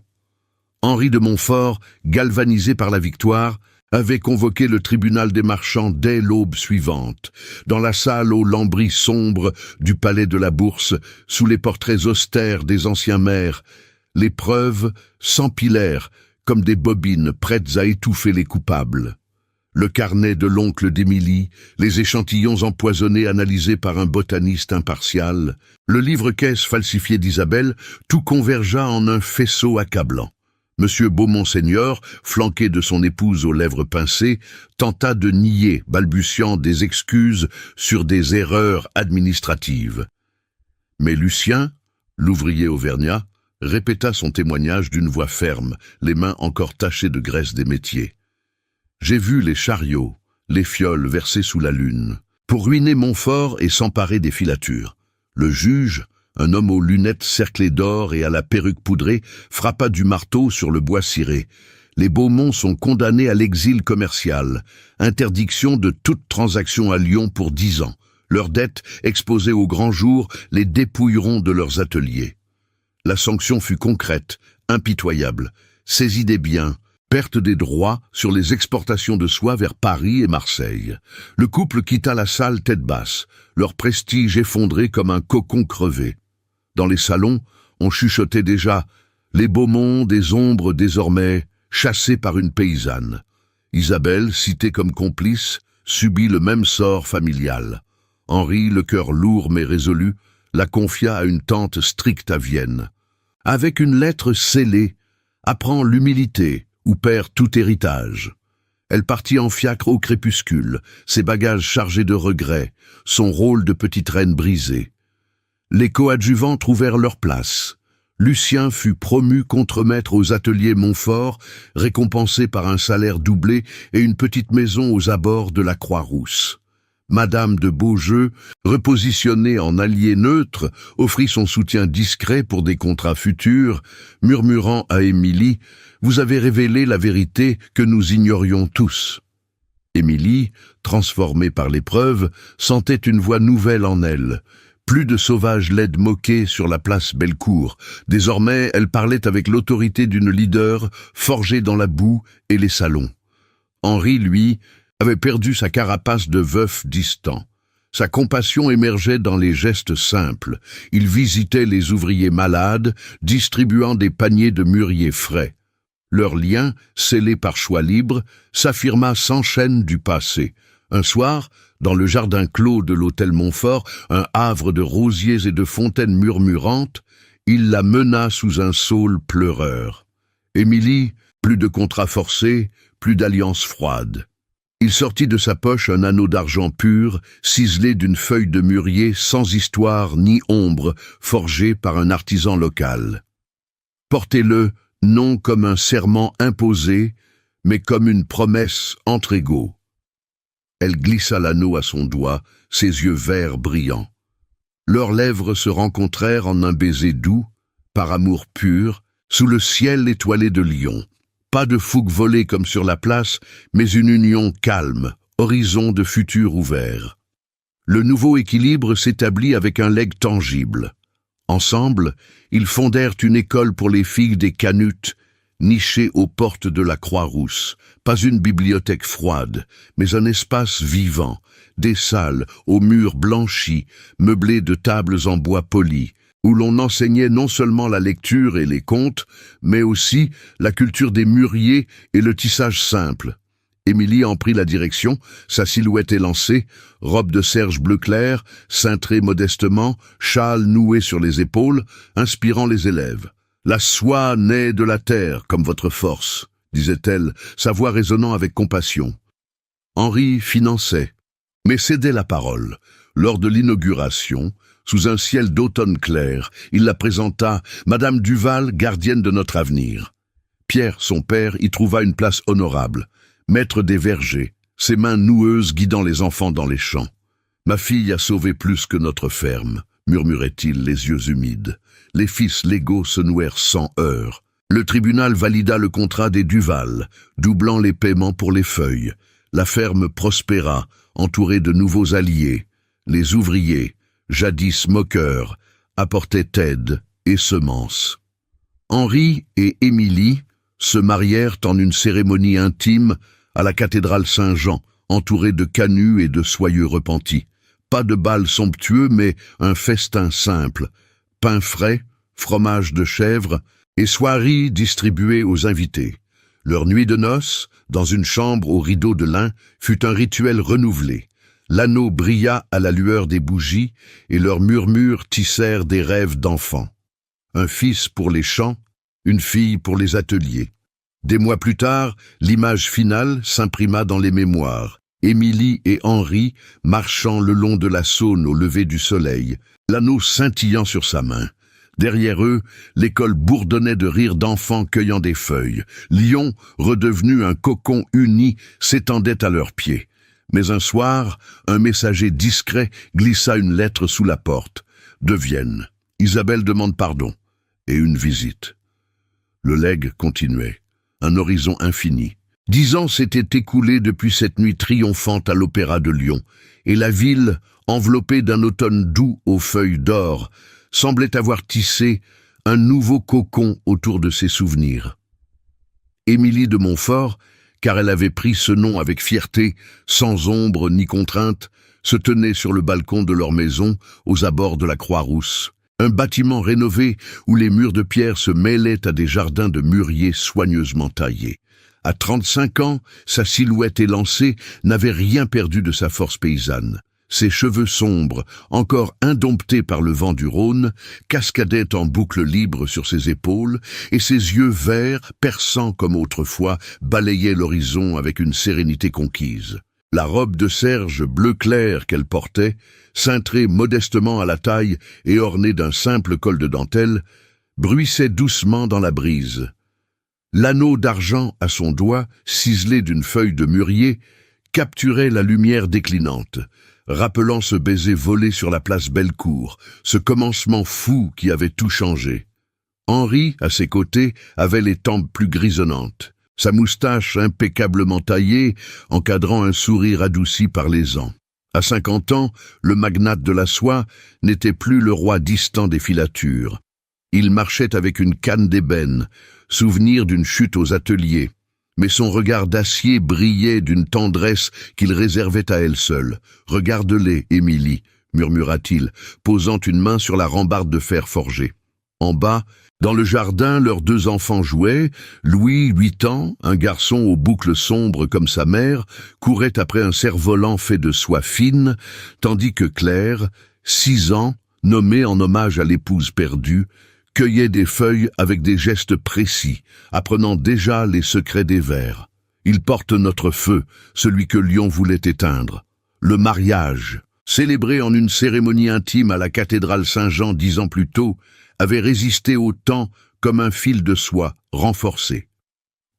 Henri de Montfort, galvanisé par la victoire, avait convoqué le tribunal des marchands dès l'aube suivante, dans la salle aux lambris sombres du palais de la Bourse, sous les portraits austères des anciens maires. Les preuves s'empilèrent, comme des bobines prêtes à étouffer les coupables. Le carnet de l'oncle d'Émilie, les échantillons empoisonnés analysés par un botaniste impartial, le livre-caisse falsifié d'Isabelle, tout convergea en un faisceau accablant. Monsieur Beaumont-Seigneur, flanqué de son épouse aux lèvres pincées, tenta de nier, balbutiant des excuses sur des erreurs administratives. Mais Lucien, l'ouvrier auvergnat, répéta son témoignage d'une voix ferme, les mains encore tachées de graisse des métiers. « J'ai vu les chariots, les fioles versées sous la lune, pour ruiner Montfort et s'emparer des filatures. Le juge, un homme aux lunettes cerclées d'or et à la perruque poudrée, frappa du marteau sur le bois ciré. Les Beaumont sont condamnés à l'exil commercial, interdiction de toute transaction à Lyon pour 10 ans. Leurs dettes, exposées au grand jour, les dépouilleront de leurs ateliers. » La sanction fut concrète, impitoyable. Saisie des biens, perte des droits sur les exportations de soie vers Paris et Marseille. Le couple quitta la salle tête basse, leur prestige effondré comme un cocon crevé. Dans les salons, on chuchotait déjà « Les Beaumont des ombres désormais, chassés par une paysanne ». Isabelle, citée comme complice, subit le même sort familial. Henri, le cœur lourd mais résolu, la confia à une tante stricte à Vienne. Avec une lettre scellée, apprend l'humilité ou perd tout héritage. Elle partit en fiacre au crépuscule, ses bagages chargés de regrets, son rôle de petite reine brisé. Les coadjuvants trouvèrent leur place. Lucien fut promu contremaître aux ateliers Montfort, récompensé par un salaire doublé et une petite maison aux abords de la Croix-Rousse. Madame de Beaujeu, repositionnée en allié neutre, offrit son soutien discret pour des contrats futurs, murmurant à Émilie « Vous avez révélé la vérité que nous ignorions tous ». Émilie, transformée par l'épreuve, sentait une voix nouvelle en elle. Plus de sauvages laides moquées sur la place Bellecour. Désormais, elle parlait avec l'autorité d'une leader forgée dans la boue et les salons. Henri, lui, avait perdu sa carapace de veuf distant. Sa compassion émergeait dans les gestes simples. Il visitait les ouvriers malades, distribuant des paniers de mûriers frais. Leur lien, scellé par choix libre, s'affirma sans chaîne du passé. Un soir, dans le jardin clos de l'hôtel Montfort, un havre de rosiers et de fontaines murmurantes, il la mena sous un saule pleureur. Émilie, plus de contrats forcés, plus d'alliances froides. Il sortit de sa poche un anneau d'argent pur, ciselé d'une feuille de mûrier sans histoire ni ombre, forgé par un artisan local. Portez-le, non comme un serment imposé, mais comme une promesse entre égaux. Elle glissa l'anneau à son doigt, ses yeux verts brillants. Leurs lèvres se rencontrèrent en un baiser doux, par amour pur, sous le ciel étoilé de Lyon. Pas de fougue volée comme sur la place, mais une union calme, horizon de futur ouvert. Le nouveau équilibre s'établit avec un legs tangible. Ensemble, ils fondèrent une école pour les filles des Canutes, niché aux portes de la Croix-Rousse. Pas une bibliothèque froide, mais un espace vivant, des salles aux murs blanchis, meublées de tables en bois poli, où l'on enseignait non seulement la lecture et les contes, mais aussi la culture des mûriers et le tissage simple. Émilie en prit la direction, sa silhouette élancée, robe de serge bleu clair, cintrée modestement, châle noué sur les épaules, inspirant les élèves. « La soie naît de la terre, comme votre force », disait-elle, sa voix résonnant avec compassion. Henri finançait, mais cédait la parole. Lors de l'inauguration, sous un ciel d'automne clair, il la présenta, Madame Duval, gardienne de notre avenir. Pierre, son père, y trouva une place honorable. Maître des vergers, ses mains noueuses guidant les enfants dans les champs. « Ma fille a sauvé plus que notre ferme », murmurait-il, les yeux humides. Les fils légaux se nouèrent sans heurts. Le tribunal valida le contrat des Duval, doublant les paiements pour les feuilles. La ferme prospéra, entourée de nouveaux alliés. Les ouvriers, jadis moqueurs, apportaient aide et semences. Henri et Émilie se marièrent en une cérémonie intime à la cathédrale Saint-Jean, entourée de canuts et de soyeux repentis. Pas de bal somptueux, mais un festin simple. Pain frais, fromage de chèvre et soieries distribuées aux invités. Leur nuit de noces, dans une chambre aux rideaux de lin, fut un rituel renouvelé. L'anneau brilla à la lueur des bougies et leurs murmures tissèrent des rêves d'enfants. Un fils pour les chants, une fille pour les ateliers. Des mois plus tard, l'image finale s'imprima dans les mémoires. Émilie et Henri marchant le long de la Saône au lever du soleil, l'anneau scintillant sur sa main. Derrière eux, l'école bourdonnait de rires d'enfants cueillant des feuilles. Lyon, redevenu un cocon uni, s'étendait à leurs pieds. Mais un soir, un messager discret glissa une lettre sous la porte. De Vienne. Isabelle demande pardon. Et une visite. Le legs continuait. Un horizon infini. 10 ans s'étaient écoulés depuis cette nuit triomphante à l'Opéra de Lyon, et la ville, enveloppée d'un automne doux aux feuilles d'or, semblait avoir tissé un nouveau cocon autour de ses souvenirs. Émilie de Montfort, car elle avait pris ce nom avec fierté, sans ombre ni contrainte, se tenait sur le balcon de leur maison, aux abords de la Croix-Rousse. Un bâtiment rénové où les murs de pierre se mêlaient à des jardins de mûriers soigneusement taillés. À 35 ans, sa silhouette élancée n'avait rien perdu de sa force paysanne. Ses cheveux sombres, encore indomptés par le vent du Rhône, cascadaient en boucles libres sur ses épaules, et ses yeux verts, perçants comme autrefois, balayaient l'horizon avec une sérénité conquise. La robe de serge bleu clair qu'elle portait, cintrée modestement à la taille et ornée d'un simple col de dentelle, bruissait doucement dans la brise. L'anneau d'argent à son doigt, ciselé d'une feuille de mûrier, capturait la lumière déclinante, rappelant ce baiser volé sur la place Bellecour, ce commencement fou qui avait tout changé. Henri, à ses côtés, avait les tempes plus grisonnantes, sa moustache impeccablement taillée, encadrant un sourire adouci par les ans. À 50 ans, le magnate de la soie n'était plus le roi distant des filatures. Il marchait avec une canne d'ébène, souvenir d'une chute aux ateliers, mais son regard d'acier brillait d'une tendresse qu'il réservait à elle seule. « Regarde-les, Émilie », murmura-t-il, posant une main sur la rambarde de fer forgé. En bas, dans le jardin, leurs 2 enfants jouaient. Louis, 8 ans, un garçon aux boucles sombres comme sa mère, courait après un cerf-volant fait de soie fine, tandis que Claire, 6 ans, nommée en hommage à l'épouse perdue, cueillait des feuilles avec des gestes précis, apprenant déjà les secrets des vers. Il porte notre feu, celui que Lyon voulait éteindre. Le mariage, célébré en une cérémonie intime à la cathédrale Saint-Jean 10 ans plus tôt, avait résisté au temps comme un fil de soie renforcé.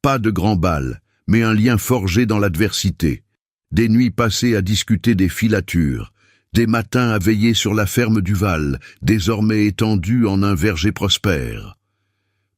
Pas de grand bal, mais un lien forgé dans l'adversité. Des nuits passées à discuter des filatures, des matins à veiller sur la ferme du Val, désormais étendue en un verger prospère.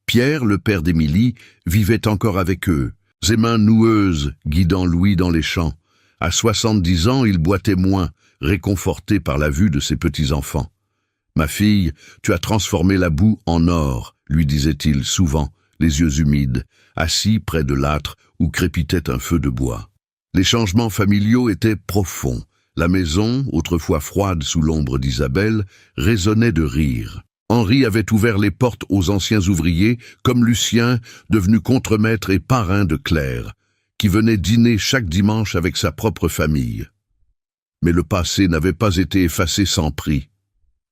Pierre, le père d'Émilie, vivait encore avec eux, ses mains noueuses guidant Louis dans les champs. À 70 ans, il boitait moins, réconforté par la vue de ses petits-enfants. « Ma fille, tu as transformé la boue en or », lui disait-il souvent, les yeux humides, assis près de l'âtre où crépitait un feu de bois. Les changements familiaux étaient profonds. La maison, autrefois froide sous l'ombre d'Isabelle, résonnait de rire. Henri avait ouvert les portes aux anciens ouvriers, comme Lucien, devenu contremaître et parrain de Claire, qui venait dîner chaque dimanche avec sa propre famille. Mais le passé n'avait pas été effacé sans prix.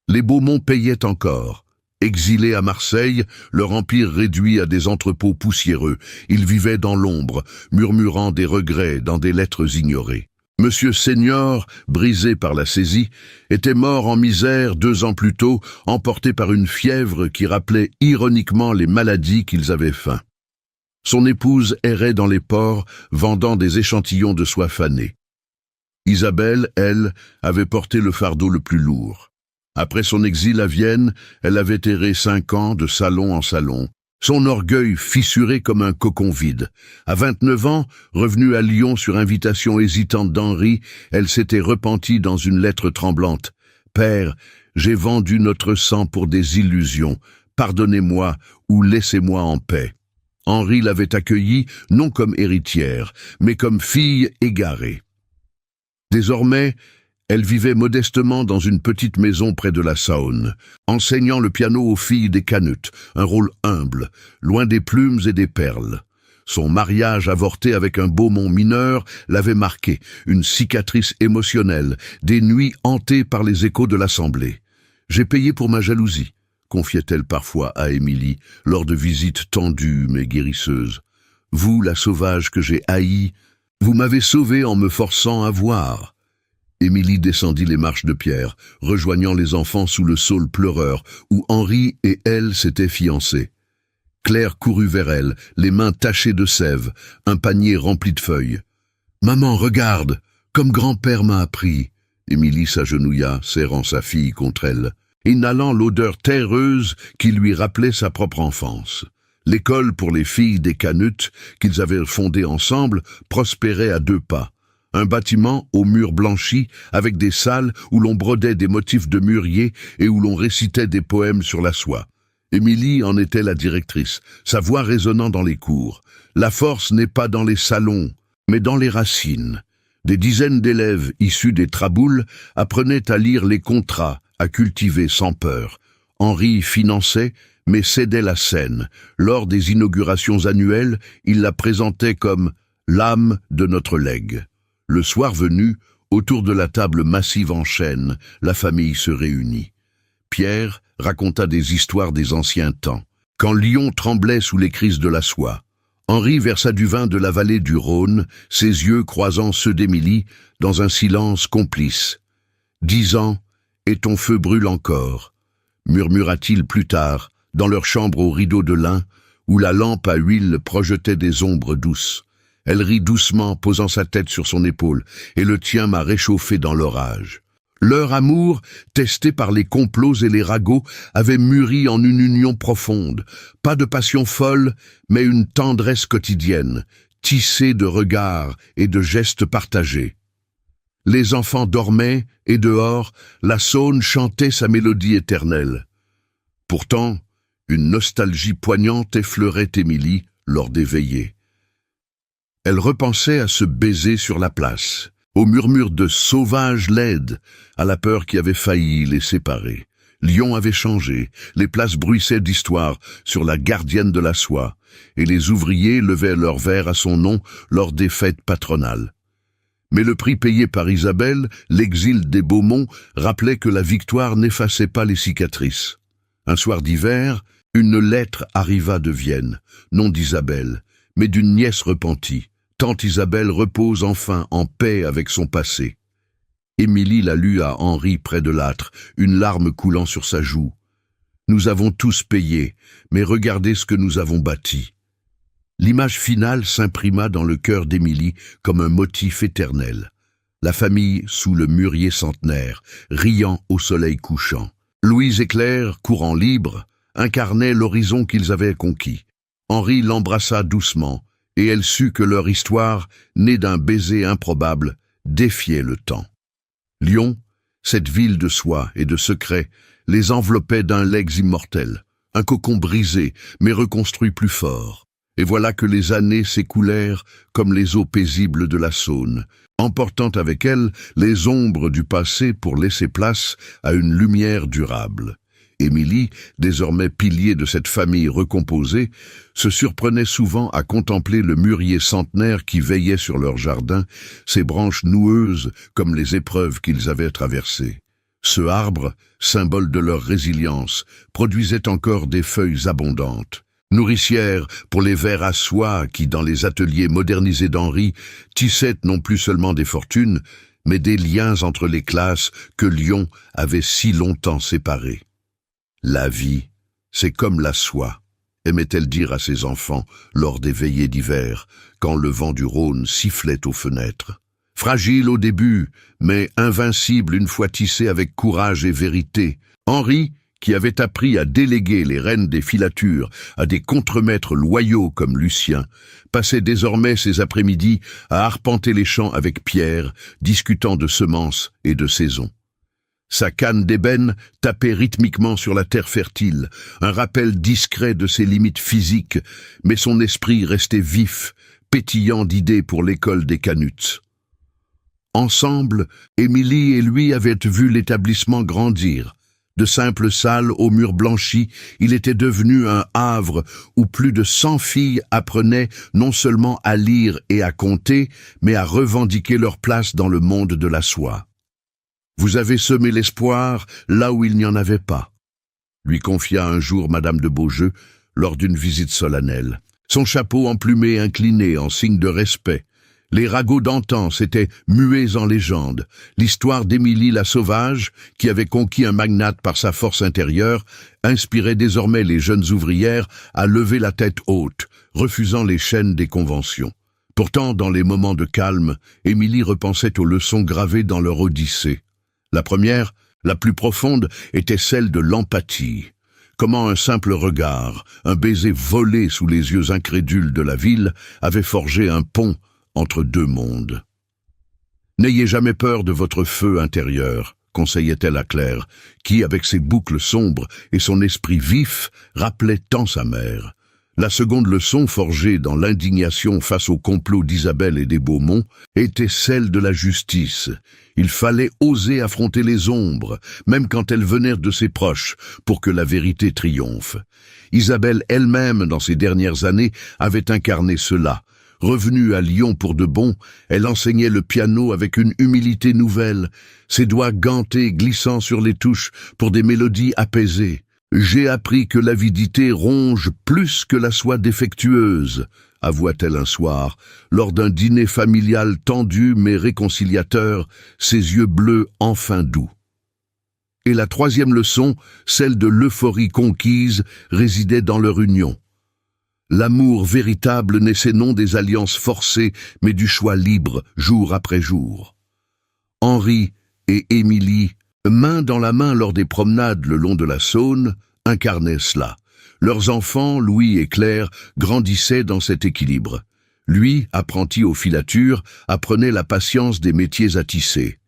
Les Beaumont payaient encore. Exilés à Marseille, leur empire réduit à des entrepôts poussiéreux, ils vivaient dans l'ombre, murmurant des regrets dans des lettres ignorées. Monsieur Senior, brisé par la saisie, était mort en misère 2 ans plus tôt, emporté par une fièvre qui rappelait ironiquement les maladies qu'ils avaient faites. Son épouse errait dans les ports, vendant des échantillons de soie fanée. Isabelle, elle, avait porté le fardeau le plus lourd. Après son exil à Vienne, elle avait erré 5 ans de salon en salon, son orgueil fissuré comme un cocon vide. À 29 ans, revenue à Lyon sur invitation hésitante d'Henri, elle s'était repentie dans une lettre tremblante. « Père, j'ai vendu notre sang pour des illusions. Pardonnez-moi ou laissez-moi en paix. » Henri l'avait accueillie non comme héritière, mais comme fille égarée. Désormais, elle vivait modestement dans une petite maison près de la Saône, enseignant le piano aux filles des Canutes, un rôle humble, loin des plumes et des perles. Son mariage avorté avec un Beaumont mineur l'avait marqué, une cicatrice émotionnelle, des nuits hantées par les échos de l'Assemblée. « J'ai payé pour ma jalousie », confiait-elle parfois à Émilie, lors de visites tendues mais guérisseuses. « Vous, la sauvage que j'ai haïe, vous m'avez sauvée en me forçant à voir. » Émilie descendit les marches de pierre, rejoignant les enfants sous le saule pleureur, où Henri et elle s'étaient fiancés. Claire courut vers elle, les mains tachées de sève, un panier rempli de feuilles. « Maman, regarde, comme grand-père m'a appris. » Émilie s'agenouilla, serrant sa fille contre elle, inhalant l'odeur terreuse qui lui rappelait sa propre enfance. L'école pour les filles des Canutes, qu'ils avaient fondée ensemble, prospérait à 2 pas. Un bâtiment aux murs blanchis, avec des salles où l'on brodait des motifs de mûrier et où l'on récitait des poèmes sur la soie. Émilie en était la directrice, sa voix résonnant dans les cours. La force n'est pas dans les salons, mais dans les racines. Des dizaines d'élèves issus des traboules apprenaient à lire les contrats, à cultiver sans peur. Henri finançait, mais cédait la scène. Lors des inaugurations annuelles, il la présentait comme « l'âme de notre legs ». Le soir venu, autour de la table massive en chêne, la famille se réunit. Pierre raconta des histoires des anciens temps, quand Lyon tremblait sous les crises de la soie. Henri versa du vin de la vallée du Rhône, ses yeux croisant ceux d'Émilie, dans un silence complice. « 10 ans, et ton feu brûle encore », murmura-t-il plus tard, dans leur chambre aux rideaux de lin, où la lampe à huile projetait des ombres douces. Elle rit doucement, posant sa tête sur son épaule, et le tien m'a réchauffé dans l'orage. Leur amour, testé par les complots et les ragots, avait mûri en une union profonde. Pas de passion folle, mais une tendresse quotidienne, tissée de regards et de gestes partagés. Les enfants dormaient, et dehors, la Saône chantait sa mélodie éternelle. Pourtant, une nostalgie poignante effleurait Émilie lors des veillées. Elle repensait à ce baiser sur la place, au murmure de sauvages laides, à la peur qui avait failli les séparer. Lyon avait changé, les places bruissaient d'histoire sur la gardienne de la soie, et les ouvriers levaient leurs verres à son nom lors des fêtes patronales. Mais le prix payé par Isabelle, l'exil des Beaumont, rappelait que la victoire n'effaçait pas les cicatrices. Un soir d'hiver, une lettre arriva de Vienne, non d'Isabelle, mais d'une nièce repentie. Tant Isabelle repose enfin en paix avec son passé. Émilie la lut à Henri près de l'âtre, une larme coulant sur sa joue. Nous avons tous payé, mais regardez ce que nous avons bâti. L'image finale s'imprima dans le cœur d'Émilie comme un motif éternel. La famille sous le mûrier centenaire, riant au soleil couchant. Louise et Claire, courant libres, incarnaient l'horizon qu'ils avaient conquis. Henri l'embrassa doucement, et elle sut que leur histoire, née d'un baiser improbable, défiait le temps. Lyon, cette ville de soie et de secrets, les enveloppait d'un legs immortel. un cocon brisé, mais reconstruit plus fort. Et voilà que les années s'écoulèrent comme les eaux paisibles de la Saône, emportant avec elles les ombres du passé pour laisser place à une lumière durable. Émilie, désormais pilier de cette famille recomposée, se surprenait souvent à contempler le mûrier centenaire qui veillait sur leur jardin, ses branches noueuses comme les épreuves qu'ils avaient traversées. Ce arbre, symbole de leur résilience, produisait encore des feuilles abondantes. Nourricière pour les vers à soie qui, dans les ateliers modernisés d'Henri, tissaient non plus seulement des fortunes, mais des liens entre les classes que Lyon avait si longtemps séparés. La vie, c'est comme la soie, aimait-elle dire à ses enfants lors des veillées d'hiver, quand le vent du Rhône sifflait aux fenêtres. Fragile au début, mais invincible une fois tissée avec courage et vérité, Henri, qui avait appris à déléguer les rênes des filatures à des contremaîtres loyaux comme Lucien, passait désormais ses après-midi à arpenter les champs avec Pierre, discutant de semences et de saisons. Sa canne d'ébène tapait rythmiquement sur la terre fertile, un rappel discret de ses limites physiques, mais son esprit restait vif, pétillant d'idées pour l'école des Canuts. Ensemble, Émilie et lui avaient vu l'établissement grandir. De simples salles aux murs blanchis, il était devenu un havre où plus de 100 filles apprenaient non seulement à lire et à compter, mais à revendiquer leur place dans le monde de la soie. « Vous avez semé l'espoir là où il n'y en avait pas », lui confia un jour Madame de Beaujeu lors d'une visite solennelle. Son chapeau emplumé incliné en signe de respect. Les ragots d'antan s'étaient mués en légende. L'histoire d'Émilie la Sauvage, qui avait conquis un magnate par sa force intérieure, inspirait désormais les jeunes ouvrières à lever la tête haute, refusant les chaînes des conventions. Pourtant, dans les moments de calme, Émilie repensait aux leçons gravées dans leur Odyssée. La première, la plus profonde, était celle de l'empathie. Comment un simple regard, un baiser volé sous les yeux incrédules de la ville, avait forgé un pont entre deux mondes. « N'ayez jamais peur de votre feu intérieur », conseillait-elle à Claire, qui, avec ses boucles sombres et son esprit vif, rappelait tant sa mère. La seconde leçon, forgée dans l'indignation face au complot d'Isabelle et des Beaumont, était celle de la justice. Il fallait oser affronter les ombres, même quand elles venaient de ses proches, pour que la vérité triomphe. Isabelle elle-même, dans ses dernières années, avait incarné cela. Revenue à Lyon pour de bon, elle enseignait le piano avec une humilité nouvelle, ses doigts gantés glissant sur les touches pour des mélodies apaisées. « J'ai appris que l'avidité ronge plus que la soie défectueuse », avoua-t-elle un soir, lors d'un dîner familial tendu mais réconciliateur, ses yeux bleus enfin doux. Et la troisième leçon, celle de l'euphorie conquise, résidait dans leur union. L'amour véritable naissait non des alliances forcées, mais du choix libre, jour après jour. Henri et Émilie, main dans la main lors des promenades le long de la Saône, incarnaient cela. Leurs enfants, Louis et Claire, grandissaient dans cet équilibre. Lui, apprenti aux filatures, apprenait la patience des métiers à tisser.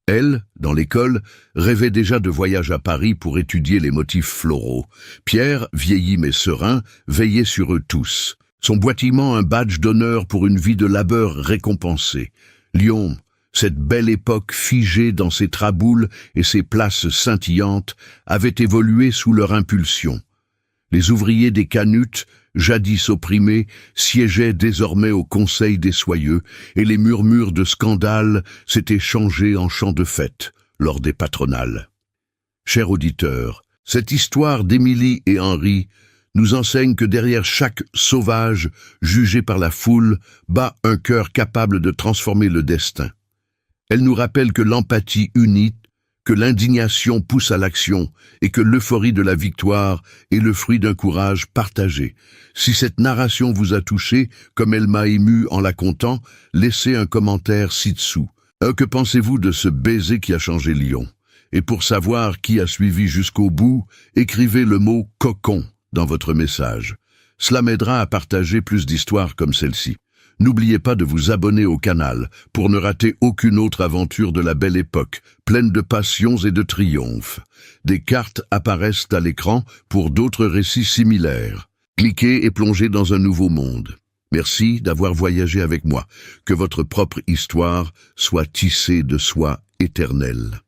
Elle, dans l'école, rêvait déjà de voyage à Paris pour étudier les motifs floraux. Pierre, vieilli mais serein, veillait sur eux tous. Son boitillement un badge d'honneur pour une vie de labeur récompensée. Lyon, cette belle époque figée dans ses traboules et ses places scintillantes, avait évolué sous leur impulsion. Les ouvriers des Canuts, jadis opprimés, siégeaient désormais au Conseil des Soyeux, et les murmures de scandale s'étaient changés en chants de fête lors des patronales. Cher auditeur, cette histoire d'Émilie et Henri nous enseigne que derrière chaque sauvage, jugé par la foule, bat un cœur capable de transformer le destin. Elle nous rappelle que l'empathie unit, que l'indignation pousse à l'action et que l'euphorie de la victoire est le fruit d'un courage partagé. Si cette narration vous a touché, comme elle m'a ému en la contant, laissez un commentaire ci-dessous. Que pensez-vous de ce baiser qui a changé Lyon? Et pour savoir qui a suivi jusqu'au bout, écrivez le mot « cocon » dans votre message. Cela m'aidera à partager plus d'histoires comme celle-ci. N'oubliez pas de vous abonner au canal pour ne rater aucune autre aventure de la belle époque, pleine de passions et de triomphes. Des cartes apparaissent à l'écran pour d'autres récits similaires. Cliquez et plongez dans un nouveau monde. Merci d'avoir voyagé avec moi. Que votre propre histoire soit tissée de soie éternelle.